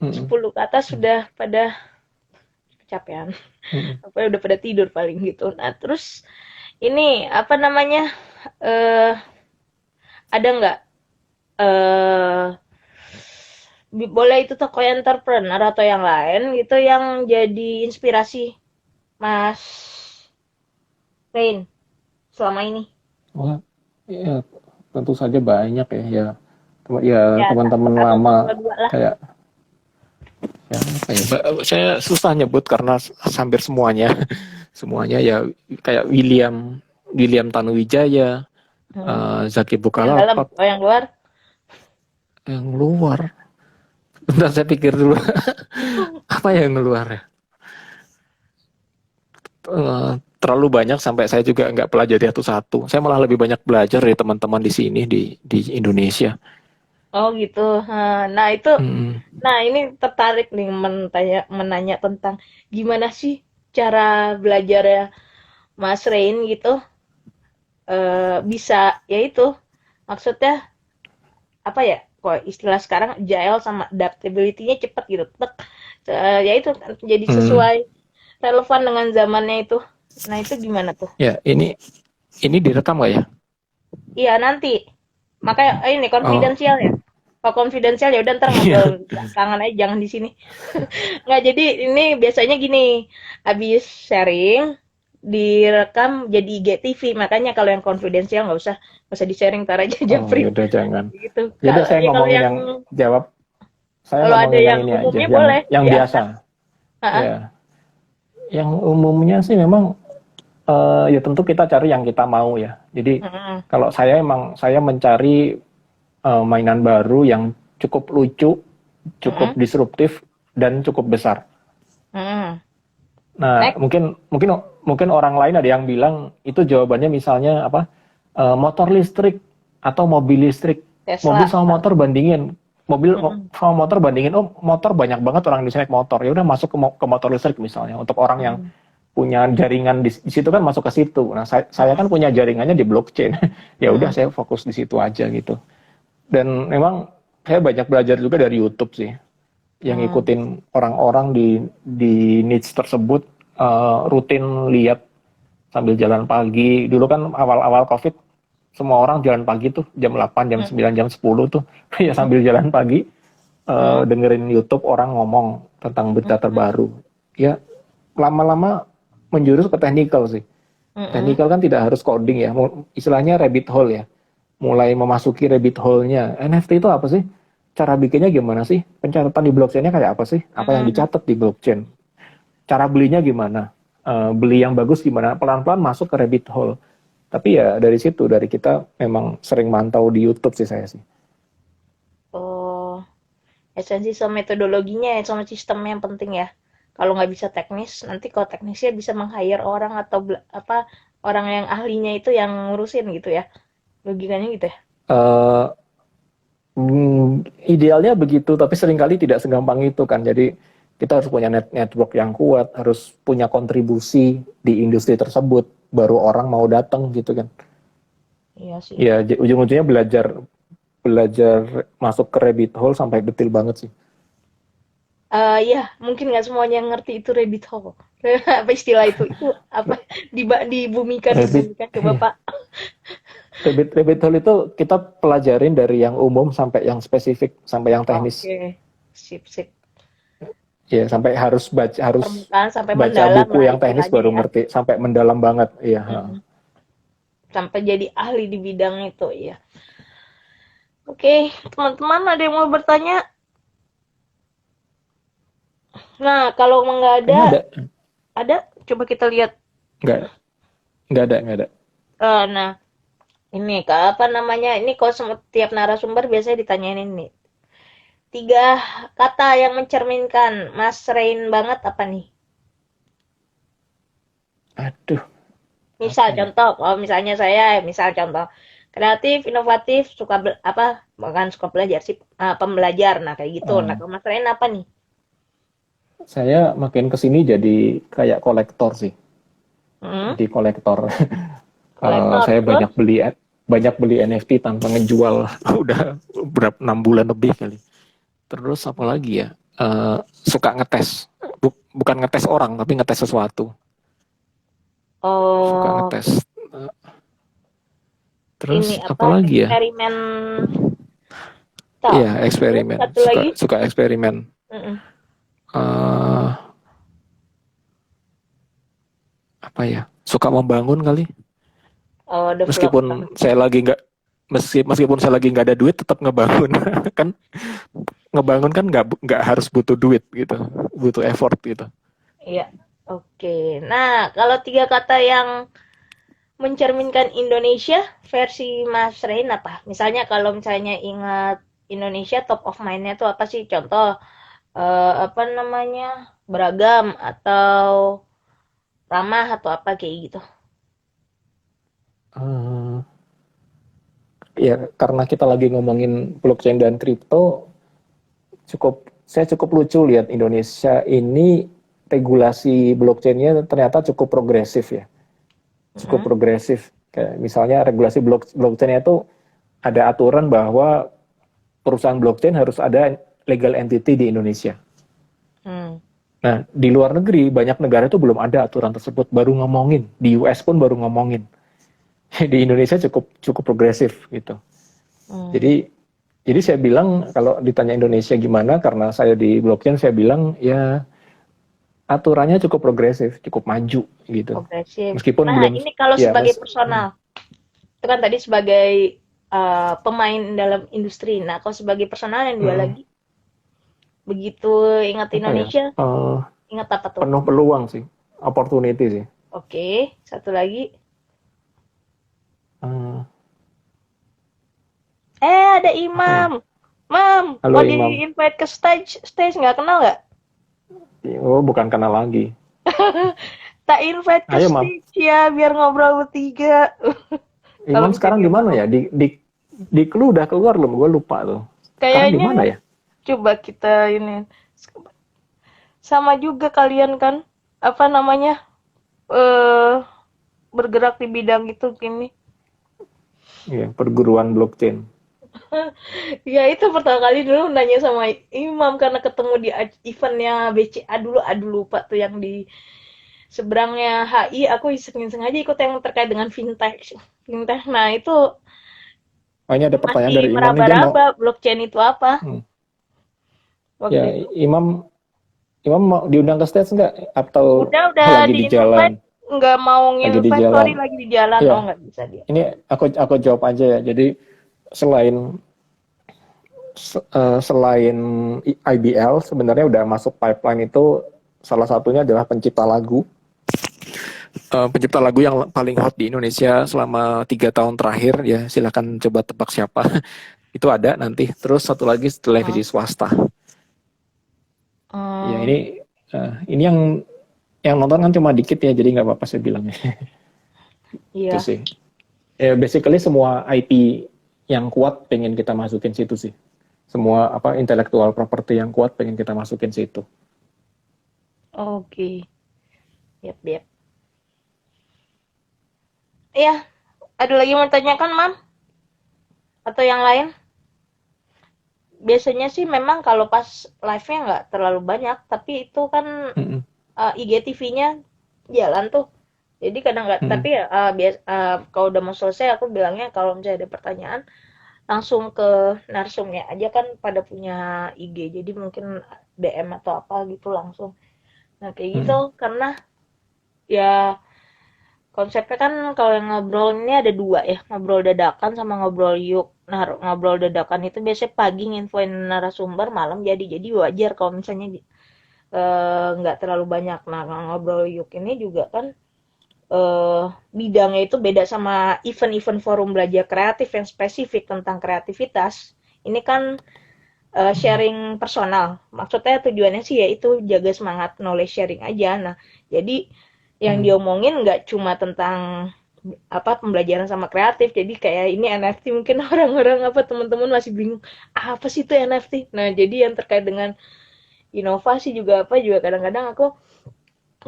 [SPEAKER 1] 10 ke atas sudah pada kecapean apa udah pada tidur paling gitu nah terus ini apa namanya eh ada nggak eh boleh itu toko entrepreneur atau yang lain gitu yang jadi inspirasi Mas Rain selama ini.
[SPEAKER 2] Wah, ya, tentu saja banyak ya. Ya
[SPEAKER 1] Ya,
[SPEAKER 2] teman-teman
[SPEAKER 1] satu
[SPEAKER 2] lama
[SPEAKER 1] atau dua lah.
[SPEAKER 2] kayak ya, apa ya, saya susah nyebut karena hampir semuanya semuanya ya kayak William William Tanuwijaya,
[SPEAKER 1] Hmm.
[SPEAKER 2] Zaki
[SPEAKER 1] Yang dalam,
[SPEAKER 2] Bukalapak.
[SPEAKER 1] oh yang luar.
[SPEAKER 2] Yang luar, bentar saya pikir dulu. Apa yang luar ya? Terlalu banyak sampai saya juga nggak pelajari satu-satu. Saya malah lebih banyak belajar dari teman-teman di sini di Indonesia.
[SPEAKER 1] Oh gitu. Nah itu,
[SPEAKER 2] Hmm.
[SPEAKER 1] nah ini tertarik nih menanya tentang gimana sih cara belajar ya Mas Rain gitu bisa ya itu maksudnya apa ya kok istilah sekarang agile sama adaptability-nya cepat gitu tek ya itu jadi
[SPEAKER 2] Hmm.
[SPEAKER 1] sesuai relevan dengan zamannya itu. Nah, itu gimana tuh?
[SPEAKER 2] Ya, ini direkam nggak ya?
[SPEAKER 1] Iya, nanti. Makanya ini
[SPEAKER 2] Oh,
[SPEAKER 1] konfidensial ya. Kalau konfidensial ya udah ntar
[SPEAKER 2] iya.
[SPEAKER 1] ngobrol belakangan aja, jangan di sini. Nggak, jadi ini biasanya gini, habis sharing direkam jadi IGTV. Makanya kalau yang konfidensial nggak usah di-sharing, tar aja
[SPEAKER 2] Oh,
[SPEAKER 1] Japri
[SPEAKER 2] yaudah jangan.
[SPEAKER 1] gitu.
[SPEAKER 2] Yaudah saya
[SPEAKER 1] Ya kalau
[SPEAKER 2] ngomongin
[SPEAKER 1] yang
[SPEAKER 2] yang jawab. Saya
[SPEAKER 1] kalau ada
[SPEAKER 2] ngomongin yang
[SPEAKER 1] yang
[SPEAKER 2] ini aja,
[SPEAKER 1] umumnya boleh
[SPEAKER 2] yang
[SPEAKER 1] diangkat.
[SPEAKER 2] biasa.
[SPEAKER 1] Heeh.
[SPEAKER 2] Ya, yang umumnya sih memang ya tentu kita cari yang kita mau ya. Jadi
[SPEAKER 1] Heeh.
[SPEAKER 2] kalau saya mencari mainan baru yang cukup lucu, cukup
[SPEAKER 1] Heeh.
[SPEAKER 2] disruptif dan cukup besar.
[SPEAKER 1] Heeh.
[SPEAKER 2] Nah,
[SPEAKER 1] Next,
[SPEAKER 2] mungkin orang lain ada yang bilang itu jawabannya misalnya apa? Motor listrik atau mobil listrik. Mobil
[SPEAKER 1] Tesla.
[SPEAKER 2] sama motor bandingin. Mobil
[SPEAKER 1] Heeh.
[SPEAKER 2] sama motor bandingin. Oh, motor banyak banget orang Indonesia naik motor. Ya udah masuk ke motor listrik misalnya. Untuk orang yang
[SPEAKER 1] Heeh.
[SPEAKER 2] punya jaringan di situ kan masuk ke situ. Nah, saya
[SPEAKER 1] Heeh.
[SPEAKER 2] kan punya jaringannya di blockchain. Ya udah
[SPEAKER 1] Heeh.
[SPEAKER 2] saya fokus di situ aja gitu. Dan memang saya banyak belajar juga dari YouTube sih, yang
[SPEAKER 1] Heeh.
[SPEAKER 2] ngikutin orang-orang di niche tersebut, rutin lihat sambil jalan pagi. Dulu kan awal-awal COVID semua orang jalan pagi tuh jam 8, jam 9, jam 10 tuh ya sambil jalan pagi,
[SPEAKER 1] Heeh.
[SPEAKER 2] dengerin YouTube orang ngomong tentang berita
[SPEAKER 1] Heeh.
[SPEAKER 2] terbaru. Ya lama-lama menjurus ke technical sih.
[SPEAKER 1] Heeh.
[SPEAKER 2] Technical kan tidak harus coding ya, istilahnya rabbit hole ya. Mulai memasuki rabbit hole-nya. NFT itu apa sih? Cara bikinnya gimana sih? Pencatatan di blockchain-nya kayak apa sih? Apa yang
[SPEAKER 1] Heeh.
[SPEAKER 2] dicatat di blockchain? Cara belinya gimana? Beli yang bagus gimana? Pelan-pelan masuk ke rabbit hole. Tapi ya dari situ, dari kita memang sering mantau di YouTube sih saya sih.
[SPEAKER 1] Oh, esensi sama metodologinya ya, sama sistemnya yang penting ya. Kalau nggak bisa teknis, nanti kalau teknisnya bisa meng-hire orang atau apa orang yang ahlinya itu yang ngurusin gitu ya. Logikanya gitu ya.
[SPEAKER 2] Uh, Idealnya begitu, tapi seringkali tidak segampang itu kan. Jadi kita harus punya network yang kuat, harus punya kontribusi di industri tersebut, baru orang mau datang gitu kan.
[SPEAKER 1] Iya sih.
[SPEAKER 2] Ya ujung-ujungnya belajar belajar masuk ke rabbit hole sampai detail banget sih.
[SPEAKER 1] Ya, mungkin nggak semuanya yang ngerti itu rabbit hole. Apa istilah itu? Itu apa? Dibumikan,
[SPEAKER 2] Rabbit,
[SPEAKER 1] dibumikan coba
[SPEAKER 2] ya.
[SPEAKER 1] Pak.
[SPEAKER 2] Rabbit hole itu kita pelajarin dari yang umum sampai yang spesifik, sampai yang teknis.
[SPEAKER 1] Oke. Sip, sip.
[SPEAKER 2] Ya, sampai harus
[SPEAKER 1] Permukaan sampai
[SPEAKER 2] baca
[SPEAKER 1] mendalam
[SPEAKER 2] buku
[SPEAKER 1] lah
[SPEAKER 2] yang teknis
[SPEAKER 1] istilahnya
[SPEAKER 2] baru
[SPEAKER 1] ya.
[SPEAKER 2] ngerti, sampai mendalam banget. Iya.
[SPEAKER 1] Mm-mm. Sampai jadi ahli di bidang itu ya. Oke, teman-teman ada yang mau bertanya? Nah, kalau nggak
[SPEAKER 2] Kayaknya
[SPEAKER 1] ada, coba kita lihat.
[SPEAKER 2] nggak nggak ada.
[SPEAKER 1] Nah, ini apa namanya? Ini kalau setiap narasumber biasanya ditanyain ini. 3 kata yang mencerminkan Mas Rain banget apa nih?
[SPEAKER 2] Aduh,
[SPEAKER 1] Misal
[SPEAKER 2] apa ya?
[SPEAKER 1] contoh, kalau misalnya saya, misal contoh, kreatif, inovatif, suka apa? Bukan suka belajar sih, pembelajar. Nah, kayak gitu. Nah,
[SPEAKER 2] Eh,
[SPEAKER 1] kalau Mas Rain apa nih?
[SPEAKER 2] saya makin kesini jadi kayak kolektor sih.
[SPEAKER 1] Hmm?
[SPEAKER 2] Jadi kolektor.
[SPEAKER 1] Kolektor
[SPEAKER 2] Saya
[SPEAKER 1] terus?
[SPEAKER 2] banyak beli NFT tanpa ngejual. Udah berapa 6 bulan lebih kali. Terus apa lagi ya? Suka ngetes. Bukan ngetes orang, tapi ngetes sesuatu. Suka
[SPEAKER 1] Oh,
[SPEAKER 2] ngetes. Eh,
[SPEAKER 1] ini
[SPEAKER 2] Terus apa
[SPEAKER 1] apa?
[SPEAKER 2] lagi ya?
[SPEAKER 1] Eksperimen.
[SPEAKER 2] Iya,
[SPEAKER 1] Terus
[SPEAKER 2] eksperimen.
[SPEAKER 1] satu
[SPEAKER 2] Suka
[SPEAKER 1] lagi?
[SPEAKER 2] suka eksperimen.
[SPEAKER 1] Mm-mm.
[SPEAKER 2] eh Apa ya? Suka membangun kali.
[SPEAKER 1] Oh, developer.
[SPEAKER 2] Meskipun saya lagi nggak meskipun saya lagi nggak ada duit, tetap ngebangun. Kan ngebangun kan nggak harus butuh duit gitu, butuh effort gitu.
[SPEAKER 1] Iya. Oke. Nah, kalau 3 kata yang mencerminkan Indonesia versi Mas Rain apa? Misalnya kalau misalnya ingat Indonesia top of mind-nya tuh apa sih? Contoh apa namanya? Beragam atau ramah atau apa kayak gitu.
[SPEAKER 2] Eh, Ya karena kita lagi ngomongin blockchain dan kripto, saya cukup lucu lihat Indonesia ini regulasi blockchainnya ternyata cukup progresif ya, cukup
[SPEAKER 1] Mm-mm.
[SPEAKER 2] progresif. Kayak misalnya regulasi blockchainnya itu ada aturan bahwa perusahaan blockchain harus ada legal entity di Indonesia.
[SPEAKER 1] Hmm.
[SPEAKER 2] Nah, di luar negeri banyak negara itu belum ada aturan tersebut, baru ngomongin. Di US pun baru ngomongin. Di Indonesia cukup cukup progresif gitu.
[SPEAKER 1] Hmm,
[SPEAKER 2] Jadi saya bilang kalau ditanya Indonesia gimana, karena saya di blockchain, saya bilang ya aturannya cukup progresif, cukup maju gitu.
[SPEAKER 1] progresif.
[SPEAKER 2] Meskipun
[SPEAKER 1] Nah,
[SPEAKER 2] belum,
[SPEAKER 1] ini kalau
[SPEAKER 2] ya
[SPEAKER 1] sebagai personal, itu kan tadi sebagai pemain dalam industri. Nah, kalau sebagai personal yang dua
[SPEAKER 2] mm,
[SPEAKER 1] lagi, begitu ingat
[SPEAKER 2] apa ya,
[SPEAKER 1] Indonesia, ingat apa tuh?
[SPEAKER 2] penuh peluang sih, opportunity sih.
[SPEAKER 1] Oke, satu lagi.
[SPEAKER 2] Eh,
[SPEAKER 1] Ada
[SPEAKER 2] apa ya?
[SPEAKER 1] Imam. Mam,
[SPEAKER 2] Halo
[SPEAKER 1] mau
[SPEAKER 2] Imam.
[SPEAKER 1] di-invite ke stage, stage nggak kenal nggak?
[SPEAKER 2] Oh, bukan kenal lagi.
[SPEAKER 1] Tak invite ke
[SPEAKER 2] Ayo Mam.
[SPEAKER 1] stage ya, biar ngobrol bertiga. Kalau
[SPEAKER 2] Imam
[SPEAKER 1] bisa
[SPEAKER 2] sekarang
[SPEAKER 1] dia
[SPEAKER 2] di mana
[SPEAKER 1] mau.
[SPEAKER 2] ya? Di Clue udah keluar belum? Gue lupa tuh. Sekarang di
[SPEAKER 1] Kayaknya
[SPEAKER 2] mana ya?
[SPEAKER 1] coba kita ini. Sama juga kalian kan, apa namanya, eh bergerak di bidang itu gini.
[SPEAKER 2] Iya, perguruan blockchain.
[SPEAKER 1] Ya itu pertama kali dulu nanya sama Imam karena ketemu di eventnya BCA dulu, aduh lupa tuh yang di seberangnya HI, aku iseng-iseng aja ikut yang terkait dengan fintech. Fintech, nah itu
[SPEAKER 2] Oh, ini ada pertanyaan
[SPEAKER 1] masih
[SPEAKER 2] dari Imam nih, dia mau.
[SPEAKER 1] meraba-raba blockchain itu apa
[SPEAKER 2] Hmm,
[SPEAKER 1] waktu
[SPEAKER 2] ya,
[SPEAKER 1] itu.
[SPEAKER 2] Imam Imam mau diundang ke stage nggak? Atau
[SPEAKER 1] Udah
[SPEAKER 2] lagi
[SPEAKER 1] di
[SPEAKER 2] di
[SPEAKER 1] invite,
[SPEAKER 2] jalan?
[SPEAKER 1] nggak mau
[SPEAKER 2] Lagi di
[SPEAKER 1] nginvite,
[SPEAKER 2] jalan.
[SPEAKER 1] sorry lagi di jalan. Oh
[SPEAKER 2] Ya,
[SPEAKER 1] nggak bisa dia.
[SPEAKER 2] ini aku jawab aja ya. Jadi selain selain IBL sebenarnya udah masuk pipeline itu, salah satunya adalah pencipta lagu. Pencipta lagu yang paling hot di Indonesia selama 3 tahun terakhir, ya silakan coba tebak siapa. Itu ada nanti. Terus satu lagi
[SPEAKER 1] Hmm.
[SPEAKER 2] televisi swasta. Ya
[SPEAKER 1] Hmm,
[SPEAKER 2] ini yang nonton kan cuma dikit ya, jadi nggak apa-apa saya bilangnya. Itu
[SPEAKER 1] iya.
[SPEAKER 2] sih. Ya basically semua IP yang kuat pengen kita masukin situ sih. Semua apa intellectual property yang kuat pengen kita masukin situ.
[SPEAKER 1] Oke. Yap, yap. Iya, ada lagi mau tanyakan, Mam? Atau yang lain? Biasanya sih memang kalau pas live-nya nggak terlalu banyak, tapi itu kan
[SPEAKER 2] Mm-mm.
[SPEAKER 1] IGTV-nya jalan tuh. Jadi kadang nggak, tapi
[SPEAKER 2] Mm-mm.
[SPEAKER 1] ya kalau udah mau selesai aku bilangnya kalau misalnya ada pertanyaan langsung ke narsumnya aja kan pada punya IG. Jadi mungkin DM atau apa gitu langsung. Nah, kayak gitu
[SPEAKER 2] Mm-mm.
[SPEAKER 1] karena ya konsepnya kan kalau yang ngobrol ini ada dua ya, ngobrol dadakan sama ngobrol yuk. Nah, ngobrol dadakan itu biasanya pagi nginfoin narasumber, malam jadi wajar kalau misalnya nggak terlalu banyak. Nah, ngobrol yuk ini juga kan eh, bidangnya itu beda sama event-event forum belajar kreatif yang spesifik tentang kreativitas. Ini kan sharing personal. Maksudnya tujuannya sih yaitu jaga semangat knowledge sharing aja. Nah, jadi yang
[SPEAKER 2] Mm-mm.
[SPEAKER 1] diomongin nggak cuma tentang apa pembelajaran sama kreatif. Jadi kayak ini NFT mungkin orang-orang apa teman-teman masih bingung apa sih itu NFT. Nah, jadi yang terkait dengan inovasi juga apa juga kadang-kadang aku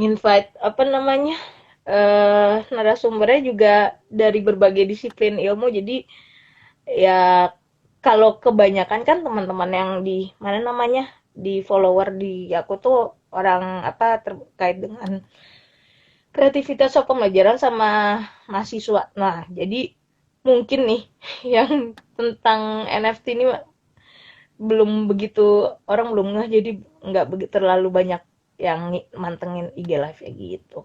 [SPEAKER 1] invite apa namanya narasumbernya juga dari berbagai disiplin ilmu. Jadi ya kalau kebanyakan kan teman-teman yang di mana namanya di follower di aku tuh orang apa terkait dengan kreativitas atau pembelajaran sama mahasiswa. Nah, jadi mungkin nih yang tentang NFT ini belum begitu orang belum ngeh jadi nggak begitu terlalu banyak yang mantengin IG live ya gitu.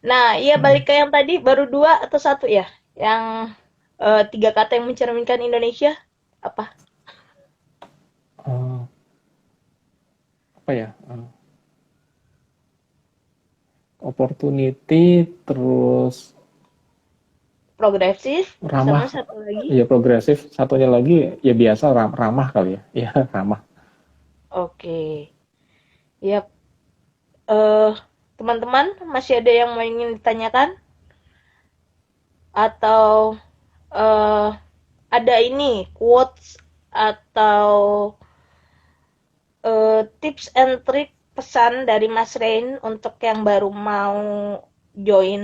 [SPEAKER 1] Nah, iya balik
[SPEAKER 2] Mm-mm.
[SPEAKER 1] ke yang tadi baru dua atau satu ya, yang tiga kata yang mencerminkan Indonesia apa?
[SPEAKER 2] Uh, apa ya? Opportunity, terus
[SPEAKER 1] Progresif sama
[SPEAKER 2] ramah.
[SPEAKER 1] satu lagi.
[SPEAKER 2] Ya progresif. Satunya lagi ya biasa, ramah kali ya. Ya ramah.
[SPEAKER 1] Oke, ya eh teman-teman masih ada yang mau ingin ditanyakan atau eh ada ini quotes atau tips and trick pesan dari Mas Rain untuk yang baru mau join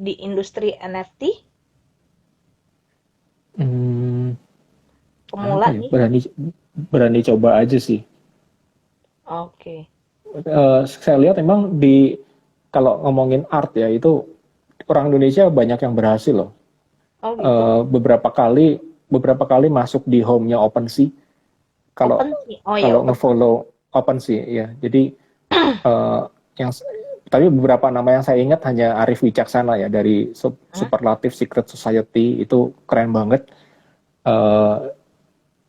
[SPEAKER 1] di industri NFT
[SPEAKER 2] Hmm,
[SPEAKER 1] pemula
[SPEAKER 2] apa ya?
[SPEAKER 1] nih.
[SPEAKER 2] Berani berani coba aja sih.
[SPEAKER 1] Oke.
[SPEAKER 2] Saya lihat memang kalau ngomongin art ya itu orang Indonesia banyak yang berhasil loh.
[SPEAKER 1] Oh gitu.
[SPEAKER 2] Beberapa kali masuk di home-nya OpenSea. Kalau
[SPEAKER 1] Open sih. Oh ya,
[SPEAKER 2] kalau
[SPEAKER 1] open.
[SPEAKER 2] ngefollow OpenSea ya. Jadi eh, yang tapi beberapa nama yang saya ingat hanya Arif Wicaksana ya dari
[SPEAKER 1] Hmm?
[SPEAKER 2] Superlative Secret Society, itu keren banget. Eh,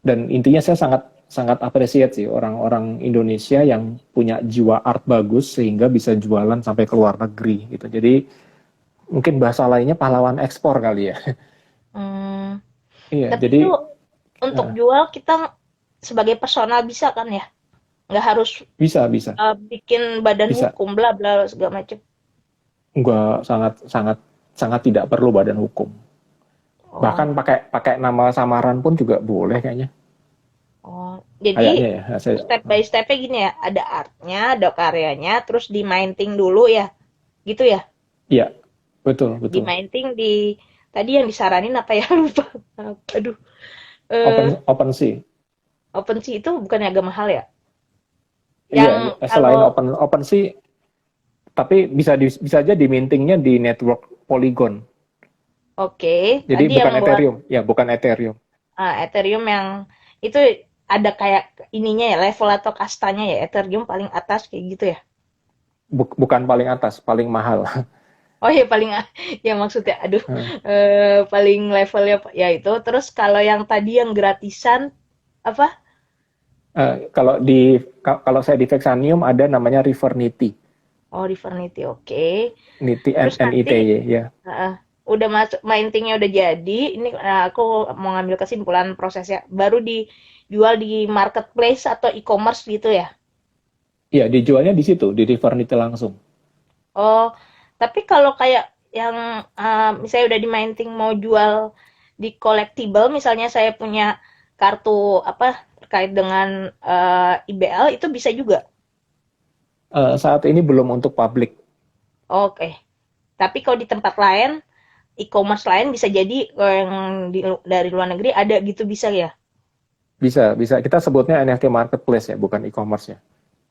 [SPEAKER 2] dan intinya saya sangat sangat appreciate sih orang-orang Indonesia yang punya jiwa art bagus sehingga bisa jualan sampai ke luar negeri gitu. Jadi mungkin bahasa lainnya pahlawan ekspor kali ya.
[SPEAKER 1] Hmm.
[SPEAKER 2] Iya,
[SPEAKER 1] Tapi
[SPEAKER 2] jadi
[SPEAKER 1] itu untuk
[SPEAKER 2] eh,
[SPEAKER 1] jual kita sebagai personal bisa kan ya? Nggak harus
[SPEAKER 2] bisa bisa
[SPEAKER 1] bikin badan
[SPEAKER 2] bisa.
[SPEAKER 1] hukum bla bla segala macam.
[SPEAKER 2] Gua sangat sangat sangat tidak perlu badan hukum.
[SPEAKER 1] Oh,
[SPEAKER 2] Bahkan pakai pakai nama samaran pun juga boleh kayaknya.
[SPEAKER 1] oh. Jadi
[SPEAKER 2] Kayaknya ya. Saya,
[SPEAKER 1] step by stepnya gini ya, ada artnya, ada karyanya, terus di mainting dulu ya, gitu ya.
[SPEAKER 2] iya, betul
[SPEAKER 1] Di
[SPEAKER 2] betul.
[SPEAKER 1] mainting di tadi yang disaranin apa ya lupa. Aduh. Eh,
[SPEAKER 2] Open sih.
[SPEAKER 1] OpenSea itu bukannya agak mahal ya?
[SPEAKER 2] Iya,
[SPEAKER 1] Yang
[SPEAKER 2] selain
[SPEAKER 1] kalau
[SPEAKER 2] open sih, tapi bisa aja di mintingnya di network Polygon.
[SPEAKER 1] oke,
[SPEAKER 2] Jadi
[SPEAKER 1] tadi yang
[SPEAKER 2] bukan
[SPEAKER 1] buat
[SPEAKER 2] Ethereum, ya bukan Ethereum.
[SPEAKER 1] Ethereum yang itu ada kayak ininya ya, level atau kastanya ya, Ethereum paling atas kayak gitu ya.
[SPEAKER 2] Bukan paling atas, paling mahal.
[SPEAKER 1] Oh ya paling ya maksudnya aduh paling levelnya ya itu. Terus kalau yang tadi yang gratisan apa?
[SPEAKER 2] Kalau saya di Vexanium ada namanya Rivernity,
[SPEAKER 1] Oh, Divernity, oke.
[SPEAKER 2] Niti
[SPEAKER 1] Terus nanti
[SPEAKER 2] NITY ya.
[SPEAKER 1] heeh, udah masuk maintingnya udah jadi. Ini aku mau ngambil kesimpulan prosesnya. Baru dijual di marketplace atau e-commerce gitu ya.
[SPEAKER 2] Iya, dijualnya di situ, di Rivernity langsung.
[SPEAKER 1] Oh, tapi kalau kayak yang misalnya udah di mainting mau jual di collectible, misalnya saya punya kartu apa terkait dengan IBL itu bisa juga.
[SPEAKER 2] Saat ini belum untuk publik.
[SPEAKER 1] Oke. Tapi kalau di tempat lain, e-commerce lain bisa jadi yang dari luar negeri ada gitu bisa ya.
[SPEAKER 2] Bisa, bisa. Kita sebutnya NFT marketplace ya, bukan e-commerce ya.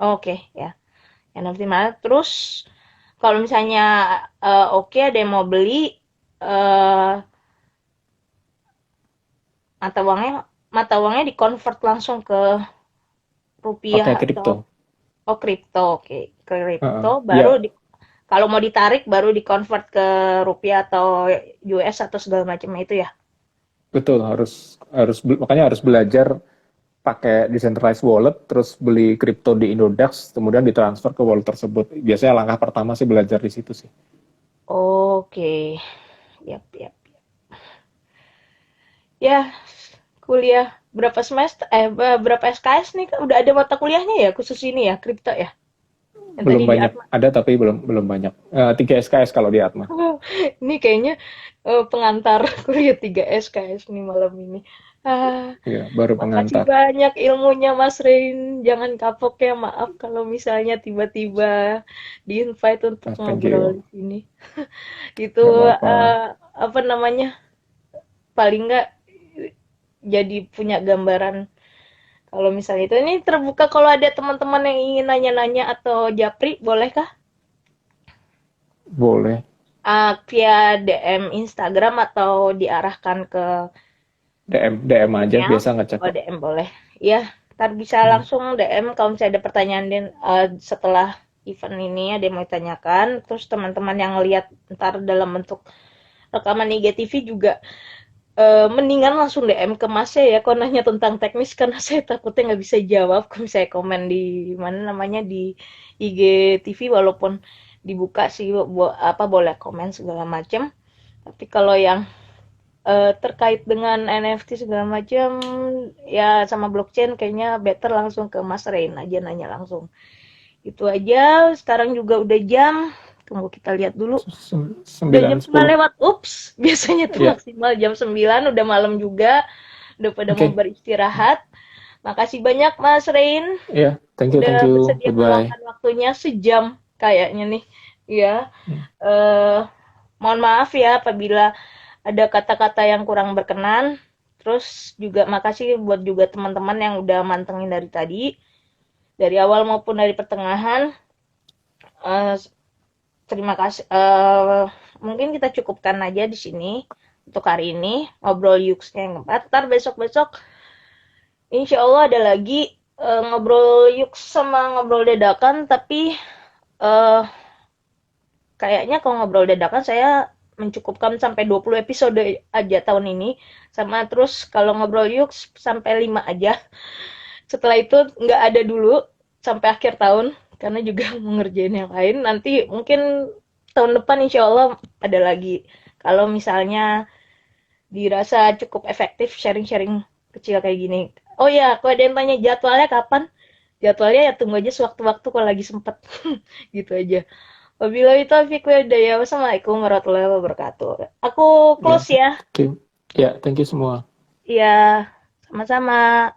[SPEAKER 1] Oke ya. NFT mana? Terus kalau misalnya oke ada yang mau beli eh mata uangnya dikonvert langsung ke rupiah
[SPEAKER 2] Pakai
[SPEAKER 1] atau
[SPEAKER 2] kripto.
[SPEAKER 1] oh kripto. Oke, kripto baru
[SPEAKER 2] Ya,
[SPEAKER 1] di kalau mau ditarik baru dikonvert ke rupiah atau US atau segala macam itu ya.
[SPEAKER 2] betul. Makanya harus belajar pakai decentralized wallet, terus beli kripto di Indodax, kemudian ditransfer ke wallet tersebut. Biasanya langkah pertama sih belajar di situ sih.
[SPEAKER 1] Oke. Yap, yap. Ya, kuliah berapa semester berapa SKS nih Kak? Udah ada mata kuliahnya ya khusus ini ya, kripto ya? Yang tadi
[SPEAKER 2] Belum
[SPEAKER 1] di
[SPEAKER 2] banyak,
[SPEAKER 1] Atma.
[SPEAKER 2] ada tapi belum belum banyak. 3 SKS kalau di Atma.
[SPEAKER 1] Ini kayaknya pengantar kuliah 3 SKS nih malam ini. Ah,
[SPEAKER 2] Iya, baru
[SPEAKER 1] makasih
[SPEAKER 2] pengantar.
[SPEAKER 1] banyak ilmunya Mas Rein. Jangan kapok ya, maaf kalau misalnya tiba-tiba di-invite untuk
[SPEAKER 2] Thank
[SPEAKER 1] ngobrol
[SPEAKER 2] you.
[SPEAKER 1] di sini. Itu
[SPEAKER 2] Nggak apa-apa.
[SPEAKER 1] apa namanya? Paling nggak jadi punya gambaran kalau misalnya itu ini terbuka kalau ada teman-teman yang ingin nanya-nanya atau japri, bolehkah?
[SPEAKER 2] Boleh.
[SPEAKER 1] Via DM Instagram atau diarahkan ke
[SPEAKER 2] DM aja,
[SPEAKER 1] email?
[SPEAKER 2] biasa ngecek
[SPEAKER 1] Oh,
[SPEAKER 2] kok.
[SPEAKER 1] DM boleh. Ya, ntar bisa
[SPEAKER 2] Hmm,
[SPEAKER 1] langsung DM kalau misalnya ada pertanyaan setelah event ini ada yang mau ditanyakan. Terus teman-teman yang lihat ntar dalam bentuk rekaman IGTV juga mendingan langsung DM ke Mas ya kalau nanya tentang teknis karena saya takutnya nggak bisa jawab kalau misalnya komen di mana namanya di IGTV walaupun dibuka sih apa boleh komen segala macam tapi kalau yang terkait dengan NFT segala macam ya sama blockchain kayaknya better langsung ke Mas Rain aja nanya langsung itu aja sekarang juga udah jam tunggu kita lihat dulu udah jam
[SPEAKER 2] sembilan
[SPEAKER 1] 9
[SPEAKER 2] sepuluh.
[SPEAKER 1] lewat ups biasanya tuh
[SPEAKER 2] Ya,
[SPEAKER 1] maksimal jam 9 udah malam juga udah pada mau
[SPEAKER 2] oke.
[SPEAKER 1] beristirahat. Makasih banyak Mas Rain,
[SPEAKER 2] Ya,
[SPEAKER 1] udah
[SPEAKER 2] thank you.
[SPEAKER 1] bersedia
[SPEAKER 2] Goodbye.
[SPEAKER 1] meluangkan waktunya sejam kayaknya nih. Ya,
[SPEAKER 2] Hmm.
[SPEAKER 1] eh, mohon maaf ya apabila ada kata-kata yang kurang berkenan. Terus juga makasih buat juga teman-teman yang udah mantengin dari tadi. dari awal maupun dari pertengahan. Eh, Terima kasih. Mungkin kita cukupkan aja di sini untuk hari ini ngobrol Yuxnya yang keempat. Ntar besok-besok insya Allah ada lagi ngobrol Yux sama ngobrol dadakan, tapi eh, kayaknya kalau ngobrol dadakan saya mencukupkan sampai 20 episode aja tahun ini. Sama terus kalau ngobrol Yux sampai 5 aja. Setelah itu nggak ada dulu sampai akhir tahun karena juga mau ngerjain yang lain. Nanti mungkin tahun depan insya Allah ada lagi. Kalau misalnya dirasa cukup efektif sharing-sharing kecil kayak gini. Oh ya, kalau ada yang tanya jadwalnya kapan? Jadwalnya ya tunggu aja sewaktu-waktu kalau lagi sempet. Gitu aja. Wabillahi taufiq wal hidayah. Wassalamualaikum warahmatullahi wabarakatuh. Aku
[SPEAKER 2] Ya,
[SPEAKER 1] close ya.
[SPEAKER 2] ya, thank you semua.
[SPEAKER 1] Ya, sama-sama.